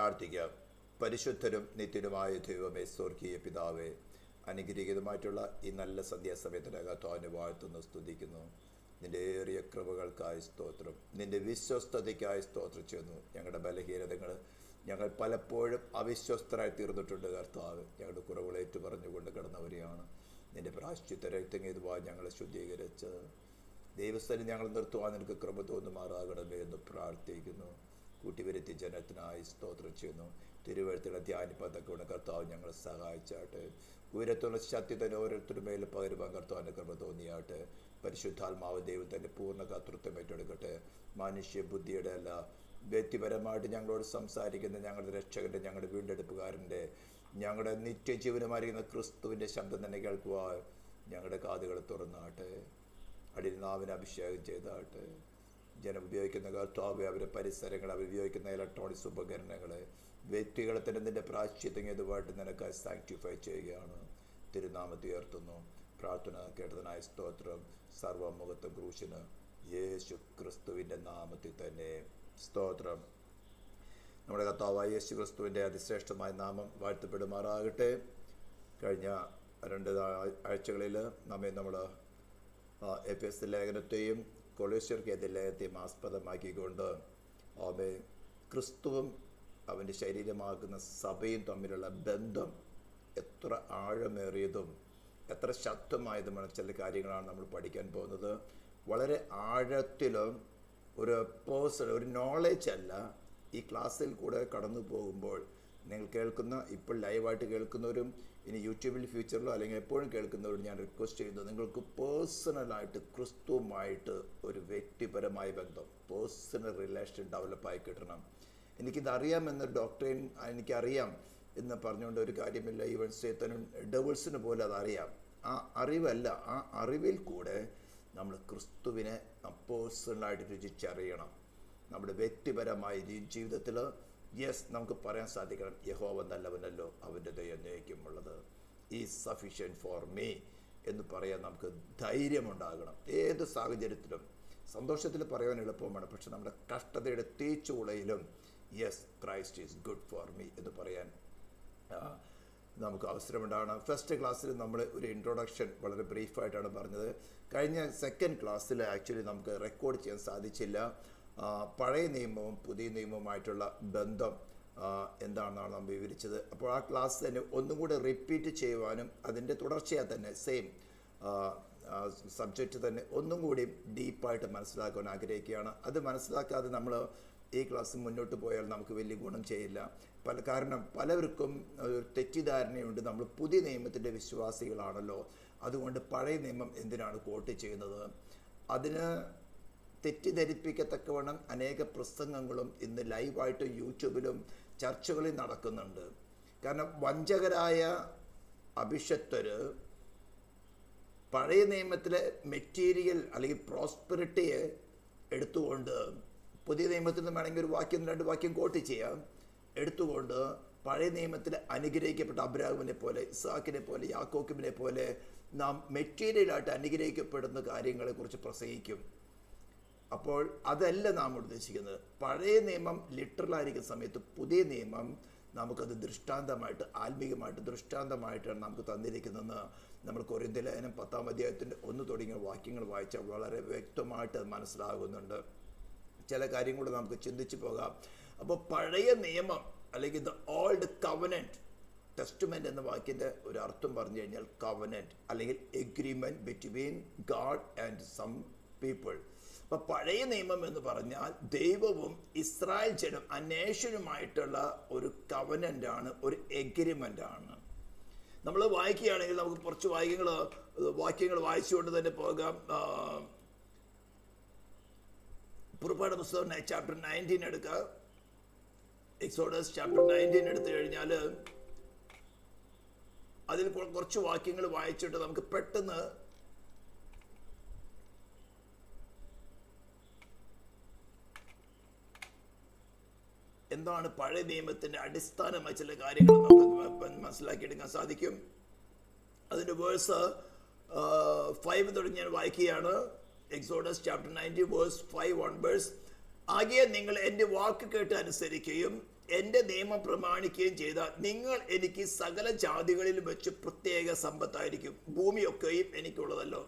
പ്രാർത്ഥിക്കാം. പരിശുദ്ധരും നിത്യനുമായ ദൈവമേ, സ്വർഗീയ പിതാവേ, അനുഗ്രഹീതമായിട്ടുള്ള ഈ നല്ല സന്ധ്യാസമയത്തിനകത്ത് അവനെ വാഴ്ത്തുന്നു, സ്തുതിക്കുന്നു. നിന്റെ ഏറിയ കൃപകൾക്കായി സ്തോത്രം, നിന്റെ വിശ്വസ്തതയ്ക്കായി സ്തോത്രം ചെയ്യുന്നു. ഞങ്ങളുടെ ബലഹീനതകൾ ഞങ്ങൾ പലപ്പോഴും അവിശ്വസ്തരായി തീർന്നിട്ടുണ്ട് കർത്താവ്. ഞങ്ങളുടെ കുറവുകളേറ്റു പറഞ്ഞുകൊണ്ട് കിടന്നവരെയാണ്. നിന്റെ പ്രായശ്ചിത്ത രക്തങ്ങേതുവായി ഞങ്ങളെ ശുദ്ധീകരിച്ച് ദൈവസ്ഥലം ഞങ്ങൾ നിർത്തുവാൻ നിനക്ക് കൃപ തോന്നുമാറാകണമേ എന്ന് പ്രാർത്ഥിക്കുന്നു. കൂട്ടിവരുത്തി ജനത്തിനായി സ്തോത്രം ചെയ്യുന്നു. തിരുവഴുത്തുകളെ ധ്യാനിപ്പതൊക്കെ കർത്താവ് ഞങ്ങളെ സഹായിച്ചാട്ടെ. ഉയരത്തുള്ള ശക്തി തന്നെ ഓരോരുത്തരുടെ മേലും പകരുവാൻ കർത്താവിൻ്റെ കൃപ തോന്നിയാട്ടെ. പരിശുദ്ധാത്മാവ് ദൈവത്തിൻ്റെ പൂർണ്ണ കർത്തൃത്വം ഏറ്റെടുക്കട്ടെ. മനുഷ്യ ബുദ്ധിയുടെ അല്ല, വ്യക്തിപരമായിട്ട് ഞങ്ങളോട് സംസാരിക്കുന്ന ഞങ്ങളുടെ രക്ഷകൻ്റെ, ഞങ്ങളുടെ വീണ്ടെടുപ്പുകാരൻ്റെ, ഞങ്ങളുടെ നിത്യജീവനമായിരിക്കുന്ന ക്രിസ്തുവിൻ്റെ ശബ്ദം തന്നെ കേൾക്കുവാൻ ഞങ്ങളുടെ കാതുകൾ തുറന്നാട്ടെ. അടിനാവിനെ അഭിഷേകം ചെയ്താട്ടെ. ജനം ഉപയോഗിക്കുന്ന കർത്താവ്, അവരുടെ പരിസരങ്ങൾ, അവർ ഉപയോഗിക്കുന്ന ഇലക്ട്രോണിക്സ് ഉപകരണങ്ങളെ, വ്യക്തികളെ തന്നെ നിന്റെ പ്രായശ്ചിത്തങ്ങേതുമായിട്ട് നിനക്കായി സാങ്ക്ടിഫൈ ചെയ്യുകയാണ്. തിരുനാമത്തെ ഉയർത്തുന്നു. പ്രാർത്ഥന കേട്ടതിനായ സ്തോത്രം. സർവമുഖത്തും ക്രൂശിന് യേശു ക്രിസ്തുവിൻ്റെ നാമത്തിൽ തന്നെ സ്തോത്രം. നമ്മുടെ കർത്താവായ യേശു ക്രിസ്തുവിൻ്റെ അതിശ്രേഷ്ഠമായ നാമം വാഴ്ത്തപ്പെടുമാറാകട്ടെ. കഴിഞ്ഞ 2 ആഴ്ചകളിൽ നമ്മൾ എഫെസ്യ ലേഖനത്തെയും കൊളോസ്യർക്ക് ലേഖനത്തെയും ആസ്പദമാക്കിക്കൊണ്ട് ക്രിസ്തുവും അവൻ്റെ ശരീരമാകുന്ന സഭയും തമ്മിലുള്ള ബന്ധം എത്ര ആഴമേറിയതും എത്ര ശക്തമായതുമാണ് ചില കാര്യങ്ങളാണ് നമ്മൾ പഠിക്കാൻ പോകുന്നത്. വളരെ ആഴത്തിലും ഒരു ഒരു നോളേജ് അല്ല. ഈ ക്ലാസ്സിൽ കൂടെ കടന്നു പോകുമ്പോൾ നിങ്ങൾ കേൾക്കുന്ന, ഇപ്പോൾ ലൈവായിട്ട് കേൾക്കുന്നവരും ഇനി യൂട്യൂബിൽ ഫ്യൂച്ചറിലോ അല്ലെങ്കിൽ എപ്പോഴും കേൾക്കുന്നവരും ഞാൻ റിക്വസ്റ്റ് ചെയ്യുന്നത്, നിങ്ങൾക്ക് പേഴ്സണലായിട്ട് ക്രിസ്തുവുമായിട്ട് ഒരു വ്യക്തിപരമായ ബന്ധം, പേഴ്സണൽ റിലേഷൻ ഡെവലപ്പായി കിട്ടണം. എനിക്കിതറിയാമെന്ന് ഡോക്ടറിൻ എനിക്കറിയാം എന്ന് പറഞ്ഞുകൊണ്ട് ഒരു കാര്യമില്ല. ഈവൻ സേത്തനും ഡെവിൾസിന് പോലെ അതറിയാം. ആ അറിവല്ല, ആ അറിവിൽ കൂടെ നമ്മൾ ക്രിസ്തുവിനെ പേഴ്സണലായിട്ട് രുചിച്ചറിയണം. നമ്മുടെ വ്യക്തിപരമായ ജീവിതത്തിൽ നമുക്ക് പറയാൻ സാധിക്കണം, യഹോവ നല്ലവനല്ലോ, അവൻ്റെ ദയ എന്നേക്കുമുള്ളത്, ഈസ് സഫിഷ്യൻറ്റ് ഫോർ മീ എന്ന് പറയാൻ നമുക്ക് ധൈര്യമുണ്ടാകണം. ഏത് സാഹചര്യത്തിലും സന്തോഷത്തിൽ പറയാൻ എളുപ്പമാണ്, പക്ഷെ നമ്മുടെ കഷ്ടതയുടെ തീച്ചുളയിലും Christ is good for me എന്ന് പറയാൻ നമുക്ക് അവസരമുണ്ടാകണം. ഫസ്റ്റ് ക്ലാസ്സിൽ നമ്മൾ ഒരു ഇൻട്രൊഡക്ഷൻ വളരെ ബ്രീഫായിട്ടാണ് പറഞ്ഞത്. കഴിഞ്ഞ സെക്കൻഡ് ക്ലാസ്സിൽ ആക്ച്വലി നമുക്ക് റെക്കോർഡ് ചെയ്യാൻ സാധിച്ചില്ല. പഴയ നിയമവും പുതിയ നിയമവുമായിട്ടുള്ള ബന്ധം എന്താണെന്നാണ് നാം വിവരിച്ചത്. അപ്പോൾ ആ ക്ലാസ് തന്നെ ഒന്നും കൂടെ റിപ്പീറ്റ് ചെയ്യുവാനും അതിൻ്റെ തുടർച്ചയായി തന്നെ സെയിം സബ്ജക്റ്റ് തന്നെ ഒന്നും കൂടി ഡീപ്പായിട്ട് മനസ്സിലാക്കാൻ ആഗ്രഹിക്കുകയാണ്. അത് മനസ്സിലാക്കാതെ നമ്മൾ ഈ ക്ലാസ് മുന്നോട്ട് പോയാൽ നമുക്ക് വലിയ ഗുണം ചെയ്യില്ല. കാരണം പലവർക്കും ഒരു തെറ്റിദ്ധാരണയുണ്ട്, നമ്മൾ പുതിയ നിയമത്തിൻ്റെ വിശ്വാസികളാണല്ലോ, അതുകൊണ്ട് പഴയ നിയമം എന്തിനാണ് കോട്ട് ചെയ്യുന്നത്. അതിന് തെറ്റിദ്ധരിപ്പിക്കത്തക്കവണ്ണം അനേക പ്രസംഗങ്ങളും ഇന്ന് ലൈവായിട്ട് യൂട്യൂബിലും ചർച്ചകളിൽ നടക്കുന്നുണ്ട്. കാരണം വഞ്ചകരായ അഭിഷക്തർ പഴയ നിയമത്തിലെ മെറ്റീരിയൽ അല്ലെങ്കിൽ പ്രോസ്പെറിറ്റിയെ എടുത്തുകൊണ്ട്, പുതിയ നിയമത്തിൽ നിന്ന് വേണമെങ്കിൽ ഒരു വാക്യം 2 വാക്യം കോട്ട് ചെയ്യാം, എടുത്തുകൊണ്ട് പഴയ നിയമത്തിൽ അനുഗ്രഹിക്കപ്പെട്ട അബ്രാഹാമിനെ പോലെ, ഇസ്ഹാക്കിനെ പോലെ, യാക്കോബിനെ പോലെ നാം മെറ്റീരിയലായിട്ട് അനുഗ്രഹിക്കപ്പെടുന്ന കാര്യങ്ങളെക്കുറിച്ച് പ്രസംഗിക്കും. അപ്പോൾ അതല്ല നാം ഉദ്ദേശിക്കുന്നത്. പഴയ നിയമം ലിറ്ററലായിരിക്കുന്ന സമയത്ത് പുതിയ നിയമം നമുക്കത് ദൃഷ്ടാന്തമായിട്ട്, ആത്മീകമായിട്ട് ദൃഷ്ടാന്തമായിട്ടാണ് നമുക്ക് തന്നിരിക്കുന്നതെന്ന് നമ്മൾ കൊരിന്ത്യർ ലേഖനം 10-ാം അധ്യായത്തിൻ്റെ 1 തുടങ്ങിയ വാക്യങ്ങൾ വായിച്ചാൽ വളരെ വ്യക്തമായിട്ട് അത് മനസ്സിലാകുന്നുണ്ട്. ചില കാര്യങ്ങൾ നമുക്ക് ചിന്തിച്ചു പോകാം. അപ്പോൾ പഴയ നിയമം അല്ലെങ്കിൽ ദ ഓൾഡ് കവനൻറ്റ്, ടെസ്റ്റ്മെൻറ്റ് എന്ന വാക്കിൻ്റെ ഒരു അർത്ഥം പറഞ്ഞു കഴിഞ്ഞാൽ കവനൻറ്റ് അല്ലെങ്കിൽ agreement between God and some people. അപ്പോൾ പഴയ നിയമം എന്ന് പറഞ്ഞാൽ ദൈവവും ഇസ്രായേൽ ജനം അന്വേഷണമായിട്ടുള്ള ഒരു കവനൻ്റാണ്, ഒരു എഗ്രിമെൻ്റാണ്. നമ്മൾ വായിക്കുകയാണെങ്കിൽ നമുക്ക് കുറച്ച് വാക്യങ്ങൾ വായിച്ചുകൊണ്ട് തന്നെ പോകാം. പുറപ്പാട് പുസ്തകം ചാപ്റ്റർ 19 എടുക്കുക. എക്സോഡസ് ചാപ്റ്റർ 19 എടുത്തു കഴിഞ്ഞാൽ അതിൽ കുറച്ച് വാക്യങ്ങൾ വായിച്ചിട്ട് നമുക്ക് പെട്ടെന്ന് എന്താണ് പഴയ നിയമത്തിൻ്റെ അടിസ്ഥാനമായ ചില കാര്യങ്ങൾ നമുക്ക് മനസ്സിലാക്കിയെടുക്കാൻ സാധിക്കും. അതിൻ്റെ വേഴ്സ് 5 തുടങ്ങി ഞാൻ വായിക്കുകയാണ്. Exodus chapter 19 verse 5 onwards. ആകെ നിങ്ങൾ എൻ്റെ വാക്ക് കേട്ട് അനുസരിക്കുകയും എൻ്റെ നിയമം പ്രമാണിക്കുകയും ചെയ്താൽ നിങ്ങൾ എനിക്ക് സകല ജാതികളിൽ വെച്ച് പ്രത്യേക സമ്പത്തായിരിക്കും. ഭൂമിയൊക്കെയും എനിക്കുള്ളതല്ലോ.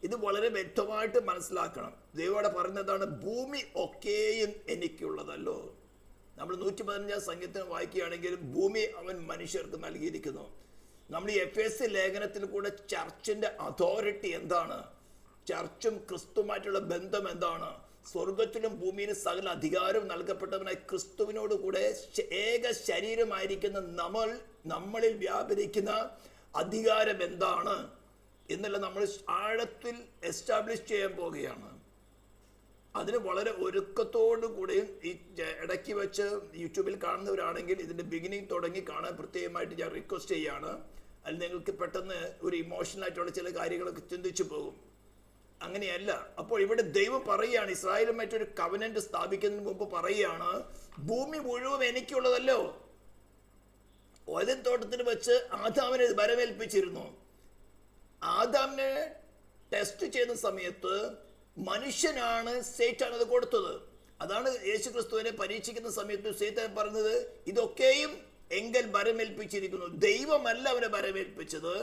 ഇത് വളരെ വ്യക്തമായിട്ട് മനസ്സിലാക്കണം. ദൈവം പറഞ്ഞതാണ്, ഭൂമി ഒക്കെയും എനിക്കുള്ളതല്ലോ. നമ്മൾ 115 സംഗീതം വായിക്കുകയാണെങ്കിലും ഭൂമി അവൻ മനുഷ്യർക്ക് നൽകിയിരിക്കുന്നു. നമ്മൾ ഈ എഫേസ്യ ലേഖനത്തിൽ കൂടെ ചർച്ചിന്റെ അതോറിറ്റി എന്താണ്, ചർച്ചും ക്രിസ്തുവുമായിട്ടുള്ള ബന്ധം എന്താണ്, സ്വർഗത്തിലും ഭൂമിയിലും സകല അധികാരവും നൽകപ്പെട്ടവനായി ക്രിസ്തുവിനോട് കൂടെ ഏക ശരീരമായിരിക്കുന്ന നമ്മളിൽ വ്യാപരിക്കുന്ന അധികാരം എന്താണ് എന്നുള്ള നമ്മൾ ആഴത്തിൽ എസ്റ്റാബ്ലിഷ് ചെയ്യാൻ പോവുകയാണ്. അതിന് വളരെ ഒരുക്കത്തോടു കൂടിയും ഈ ഇടയ്ക്ക് വെച്ച് യൂട്യൂബിൽ കാണുന്നവരാണെങ്കിൽ ഇതിൻ്റെ ബിഗിനിങ് തുടങ്ങി കാണാൻ പ്രത്യേകമായിട്ട് ഞാൻ റിക്വസ്റ്റ് ചെയ്യുകയാണ്. അതിൽ നിങ്ങൾക്ക് പെട്ടെന്ന് ഒരു ഇമോഷണലായിട്ടുള്ള ചില കാര്യങ്ങളൊക്കെ ചിന്തിച്ചു പോകും. അങ്ങനെയല്ല. അപ്പോൾ ഇവിടെ ദൈവം പറയുകയാണ്, ഇസ്രായേലുമായിട്ടൊരു കവനന്റ് സ്ഥാപിക്കുന്നതിന് മുമ്പ് പറയുകയാണ്, ഭൂമി മുഴുവൻ എനിക്കുള്ളതല്ലോ. ഏദൻ തോട്ടത്തിൽ വെച്ച് ആദാമിനെ വരവേൽപ്പിച്ചിരുന്നു. ആദാമിനെ ടെസ്റ്റ് ചെയ്യുന്ന സമയത്ത് മനുഷ്യനാണ് സേറ്റാൻ അത് കൊടുത്തത്. അതാണ് യേശു ക്രിസ്തുവിനെ പരീക്ഷിക്കുന്ന സമയത്ത് സേത്താൻ പറഞ്ഞത്, ഇതൊക്കെയും എങ്കിൽ വരമേൽപ്പിച്ചിരിക്കുന്നു. ദൈവമല്ല അവനെ വരമേൽപ്പിച്ചത്,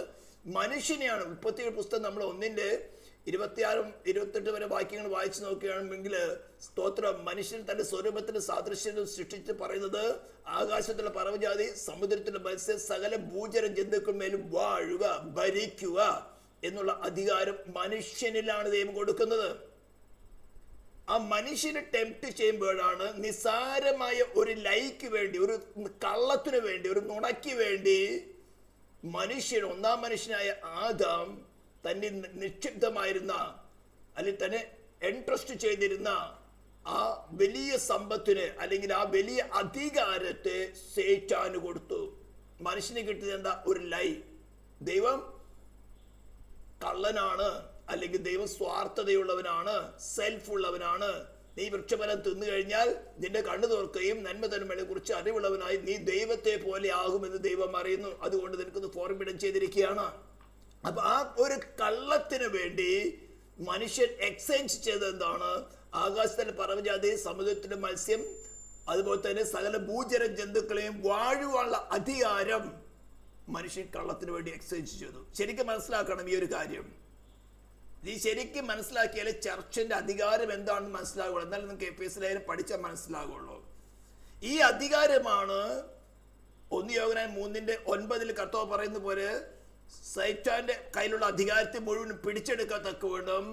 മനുഷ്യനെയാണ്. 37 പുസ്തകം നമ്മൾ 1-26-28 വരെ വാക്യങ്ങൾ വായിച്ചു നോക്കുകയാണെങ്കിൽ സ്തോത്രം, മനുഷ്യൻ തന്റെ സ്വരൂപത്തിന്റെ സാദൃശ്യം സൃഷ്ടിച്ച് പറയുന്നത്, ആകാശത്തിലെ പറവജാതി, സമുദ്രത്തിലെ മത്സ്യ, സകല ഭൂചര ജന്തുക്കളുമേലും വാഴുക, ഭരിക്കുക എന്നുള്ള അധികാരം മനുഷ്യനിലാണ് ദൈവം കൊടുക്കുന്നത്. ആ മനുഷ്യനെ ടെംപ്റ്റ് ചെയ്യുമ്പോഴാണ് നിസ്സാരമായ ഒരു ലൈക്ക് വേണ്ടി, ഒരു കള്ളത്തിന് വേണ്ടി, ഒരു നുണയ്ക്ക് വേണ്ടി മനുഷ്യൻ, ഒന്നാം മനുഷ്യനായ ആദാം തന്നെ നിക്ഷിപ്തമായിരുന്ന അല്ലെങ്കിൽ തന്നെ എൻട്രസ്റ്റ് ചെയ്തിരുന്ന ആ വലിയ സമ്പത്തിന് അല്ലെങ്കിൽ ആ വലിയ അധികാരത്തെ സേറ്റാന് കൊടുത്തു. മനുഷ്യന് കിട്ടിയത് എന്താ? ഒരു ലൈ. ദൈവം കള്ളനാണ്, അല്ലെങ്കിൽ ദൈവം സ്വാർത്ഥതയുള്ളവനാണ്, സെൽഫ് ഉള്ളവനാണ്. നീ വൃക്ഷഫലം തിന്നു കഴിഞ്ഞാൽ നിന്റെ കണ്ണു തുറക്കുകയും നന്മ തന്മയെ കുറിച്ച് അറിവുള്ളവനായി നീ ദൈവത്തെ പോലെ ആകുമെന്ന് ദൈവം അറിയുന്നു. അതുകൊണ്ട് നിനക്കൊന്ന് ഫോർബിഡൻ ചെയ്തിരിക്കുകയാണ്. അപ്പൊ ആ ഒരു കള്ളത്തിന് വേണ്ടി മനുഷ്യൻ എക്സ്ചേഞ്ച് ചെയ്തത് എന്താണ്? ആകാശത്തിലെ പറവജാതി, സമുദ്രത്തിലെ മത്സ്യം, അതുപോലെ തന്നെ സകല ഭൂചര ജന്തുക്കളെയും വാഴുവാനുള്ള അധികാരം മനുഷ്യൻ കള്ളത്തിന് വേണ്ടി എക്സ്ചേഞ്ച് ചെയ്തു. ശരിക്കും മനസ്സിലാക്കണം ഈ ഒരു കാര്യം. ഈ ശരിക്കും മനസ്സിലാക്കിയാലേ ചർച്ചിന്റെ അധികാരം എന്താണെന്ന് മനസ്സിലാകുള്ളൂ. എന്നാലും നിങ്ങൾക്ക് എഫേസ്യർ പഠിച്ചാൽ മനസ്സിലാകുള്ളൂ. ഈ അധികാരമാണ് 1 യോഹന്നാൻ 3:9 കർത്താവ് പറയുന്ന പോലെ സൈറ്റാന്റെ കയ്യിലുള്ള അധികാരത്തെ മുഴുവൻ പിടിച്ചെടുക്കത്തക്കവണ്ണം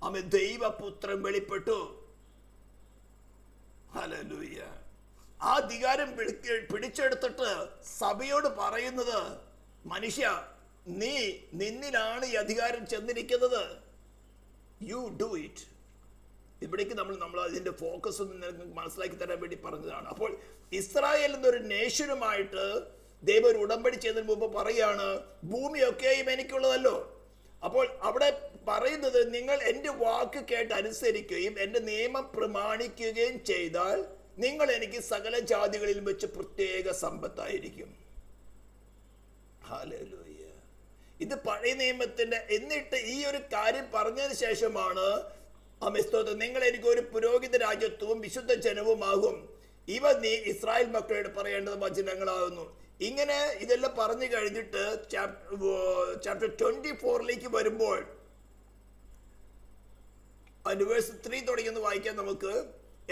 അവൻ ദൈവപുത്രൻ വെളിപ്പെട്ടു. ഹല്ലേലൂയ. ആ അധികാരം പിടിച്ചെടുത്തിട്ട് സഭയോട് പറയുന്നത്, മനുഷ്യ, നിന്നിലാണ് ഈ അധികാരം ചെന്നിരിക്കുന്നത്. You do it. ഇവിടേക്ക് നമ്മൾ അതിന്റെ ഫോക്കസ് ഒന്ന് മനസ്സിലാക്കി തരാൻ വേണ്ടി പറഞ്ഞതാണ്. അപ്പോൾ ഇസ്രായേൽ എന്നൊരു നേഷനുമായിട്ട് ദൈവം ഒരു ഉടമ്പടി ചെയ്തതിന് മുമ്പ് പറയാണ്, ഭൂമിയൊക്കെയും എനിക്കുള്ളതല്ലോ. അപ്പോൾ അവിടെ പറയുന്നത്, നിങ്ങൾ എൻ്റെ വാക്ക് കേട്ട് അനുസരിക്കുകയും എൻ്റെ നിയമം പ്രമാണിക്കുകയും ചെയ്താൽ നിങ്ങൾ എനിക്ക് സകല ജാതികളിൽ വെച്ച് പ്രത്യേക സമ്പത്തായിരിക്കും. ഹല്ലേലൂയ. ഇത് പഴയ നിയമത്തിന്റെ. എന്നിട്ട് ഈ ഒരു കാര്യം പറഞ്ഞതിന് ശേഷമാണ് നിങ്ങൾ എനിക്ക് ഒരു പുരോഹിത രാജ്യത്വവും വിശുദ്ധ ജനവുമാകും, ഇവ നീ ഇസ്രായേൽ മക്കളോട് പറയേണ്ടത് വചനങ്ങളാകുന്നു. ഇങ്ങനെ ഇതെല്ലാം പറഞ്ഞു കഴിഞ്ഞിട്ട് ചാപ്റ്റർ 24 വരുമ്പോൾ വേഴ്സ് 3 തുടങ്ങിയെന്ന് വായിക്കാൻ നമുക്ക്.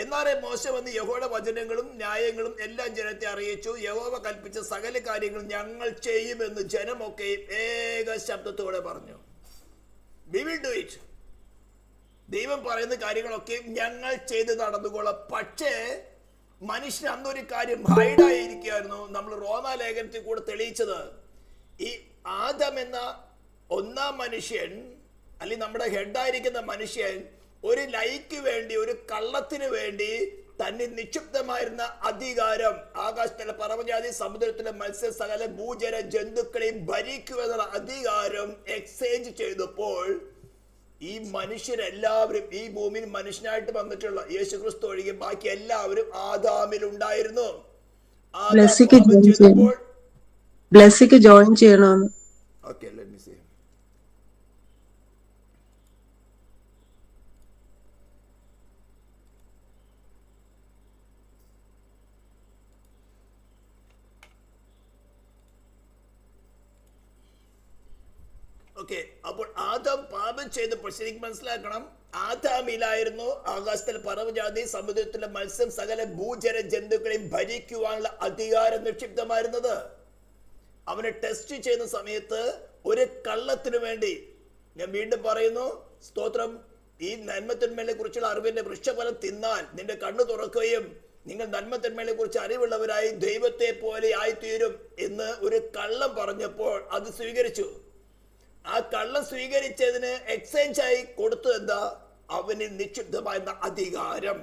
എന്നാലേ മോശ വന്ന് യഹോവയുടെ വചനങ്ങളും ന്യായങ്ങളും എല്ലാം ജനത്തെ അറിയിച്ചു. യഹോവ കൽപ്പിച്ച സകല കാര്യങ്ങളും ഞങ്ങൾ ചെയ്യുമെന്ന് ജനമൊക്കെ ഏക ശബ്ദത്തോടെ പറഞ്ഞു. We will do it. ദൈവം പറയുന്ന കാര്യങ്ങളൊക്കെ ഞങ്ങൾ ചെയ്ത് നടന്നുകൊള്ളാം. പക്ഷേ മനുഷ്യൻ അന്നൊരു കാര്യം ഹൈഡായിരിക്കുകയായിരുന്നു. നമ്മൾ റോമാലേഖനത്തിൽ കൂടെ തെളിയിച്ചത്, ഈ ആദം എന്ന ഒന്നാം മനുഷ്യൻ, അല്ലെങ്കിൽ നമ്മുടെ ഹെഡായിരിക്കുന്ന മനുഷ്യൻ, ഒരു ലൈക്ക് വേണ്ടി, ഒരു കള്ളത്തിന് വേണ്ടി തന്നെ നിക്ഷിപ്തമായിരുന്ന അധികാരം, ആകാശത്തിലെ പറവജാതി, സമുദ്രത്തിലെ മത്സ്യ, സകല ഭൂചര ജന്തുക്കളെയും ഭരിക്കുക എന്നുള്ള അധികാരം എക്സ്ചേഞ്ച് ചെയ്തപ്പോൾ ഈ മനുഷ്യരെല്ലാവരും, ഈ ഭൂമിയിൽ മനുഷ്യനായിട്ട് വന്നിട്ടുള്ള യേശു ക്രിസ്തു ഒഴികെ ബാക്കി എല്ലാവരും ആദാമിൽ ഉണ്ടായിരുന്നു. ബ്ലെസ്സിക്ക് ജോയിൻ ചെയ്യണമെന്ന്. Okay, let me see. Okay, അപ്പോൾ ആദാം പാപം ചെയ്തപ്പോൾ ശരിക്കും മനസ്സിലാക്കണം, ആദാമിലായിരുന്നു ആകാശത്തിലെ പറവജാതി, സമുദ്രത്തിലെ മത്സ്യം, സകല ഭൂചര ജന്തുക്കളെയും ഭരിക്കുവാനുള്ള അധികാരം നിക്ഷിപ്തമായിരുന്നത്. അവനെ ടെസ്റ്റ് ചെയ്യുന്ന സമയത്ത് ഒരു കള്ളത്തിനു വേണ്ടി, ഞാൻ വീണ്ടും പറയുന്നു, സ്തോത്രം, ഈ നന്മത്തിന്മേലെ കുറിച്ചുള്ള അറിവിന്റെ വൃക്ഷഫലം തിന്നാൽ നിന്റെ കണ്ണു തുറക്കുകയും നിങ്ങൾ നന്മത്തിന്മേലെ കുറിച്ച് അറിവുള്ളവരായി ദൈവത്തെ പോലെ ആയിത്തീരും എന്ന് ഒരു കള്ളം പറഞ്ഞപ്പോൾ അത് സ്വീകരിച്ചു. ആ കള്ളം സ്വീകരിച്ചതിന് എക്സ്ചേഞ്ച് ആയി കൊടുത്തു എന്താ? അവന് നിക്ഷിപ്തമായ അധികാരം.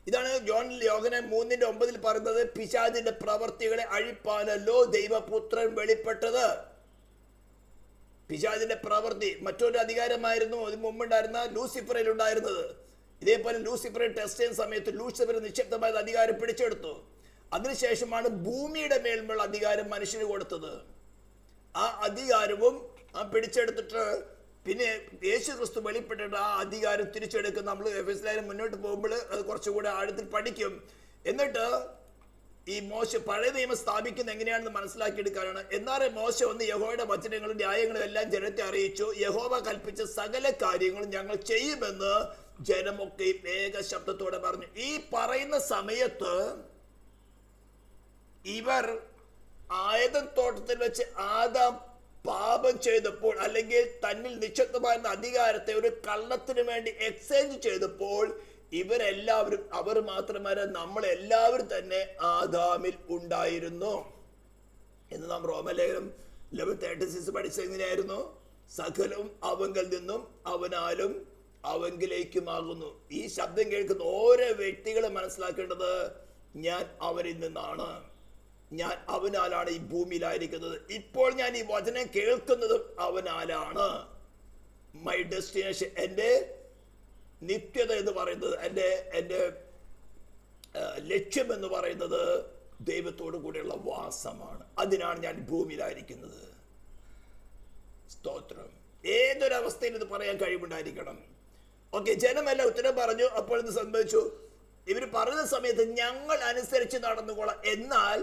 ഇതാണ് യോഹന്നാൻ 3:9 പറയുന്നത്, പിശാചിന്റെ പ്രവർത്തികളെ അഴിപ്പാനല്ലോ ദൈവപുത്രൻ വെളിപ്പെട്ടത്. പിശാചിന്റെ പ്രവൃത്തി മറ്റൊരു അധികാരമായിരുന്നു അതിന് മുമ്പുണ്ടായിരുന്ന ലൂസിഫറിൽ ഉണ്ടായിരുന്നത്. ഇതേപോലെ ലൂസിഫറെ ടെസ്റ്റ് ചെയ്യുന്ന സമയത്ത് ലൂസിഫർ നിക്ഷിപ്തമായ അധികാരം പിടിച്ചെടുത്തു. അതിനുശേഷമാണ് ഭൂമിയുടെ മേൽമുള്ള അധികാരം മനുഷ്യന് കൊടുത്തത്. ആ അധികാരവും പിടിച്ചെടുത്തിട്ട് പിന്നെ യേശു ക്രിസ്തു വെളിപ്പെട്ടിട്ട് ആ അധികാരം തിരിച്ചെടുക്കും. നമ്മൾ എഫെസ്യർ മുന്നോട്ട് പോകുമ്പോൾ അത് കുറച്ചുകൂടെ ആഴത്തിൽ പഠിക്കും. എന്നിട്ട് ഈ മോശ പഴയ നിയമം സ്ഥാപിക്കുന്നത് എങ്ങനെയാണെന്ന് മനസ്സിലാക്കിയെടുക്കാനാണ്. എന്നാലും മോശ വന്ന് യഹോവയുടെ വചനങ്ങളും ന്യായങ്ങളും എല്ലാം ജനത്തെ അറിയിച്ചു. യഹോവ കൽപ്പിച്ച സകല കാര്യങ്ങളും ഞങ്ങൾ ചെയ്യുമെന്ന് ജനമൊക്കെ ഏക ശബ്ദത്തോടെ പറഞ്ഞു. ഈ പറയുന്ന സമയത്ത് ഇവർ ആദം തോട്ടത്തിൽ വെച്ച് ആദാം പാപം ചെയ്തപ്പോൾ, അല്ലെങ്കിൽ തന്നിൽ നിക്ഷിപ്തമായിരുന്ന അധികാരത്തെ ഒരു കള്ളത്തിന് വേണ്ടി എക്സ്ചേഞ്ച് ചെയ്തപ്പോൾ, ഇവരെല്ലാവരും, അവർ മാത്രമല്ല നമ്മളെല്ലാവരും തന്നെ ആദാമിൽ ഉണ്ടായിരുന്നു എന്ന് നാം റോമലേഖനം 11:36 പഠിച്ചത് എങ്ങനെയായിരുന്നു? സകലവും അവങ്കൽ നിന്നും അവനാലും അവങ്കിലേക്കുമാകുന്നു. ഈ ശബ്ദം കേൾക്കുന്ന ഓരോ വ്യക്തികളും മനസ്സിലാക്കേണ്ടത്, ഞാൻ അവരിൽ നിന്നാണ്, ഞാൻ അവനാലാണ് ഈ ഭൂമിയിലായിരിക്കുന്നത്. ഇപ്പോൾ ഞാൻ ഈ വചനം കേൾക്കുന്നതും അവനാലാണ്. മൈ ഡെസ്റ്റിനേഷൻ, എൻ്റെ നിത്യത എന്ന് പറയുന്നത്, എൻ്റെ ലക്ഷ്യം എന്ന് പറയുന്നത് ദൈവത്തോടു കൂടെയുള്ള വാസമാണ്. അതിനാണ് ഞാൻ ഭൂമിയിലായിരിക്കുന്നത്. സ്തോത്രം. ഏതൊരവസ്ഥയിൽ ഇത് പറയാൻ കഴിവുണ്ടായിരിക്കണം. ഓക്കെ, ജനമെല്ലാം ഉത്തരം പറഞ്ഞു. അപ്പോൾ ഇത് സംഭവിച്ചു, ഇവർ പറയുന്ന സമയത്ത് ഞങ്ങൾ അനുസരിച്ച് നടന്നുകൊള്ളാം. എന്നാൽ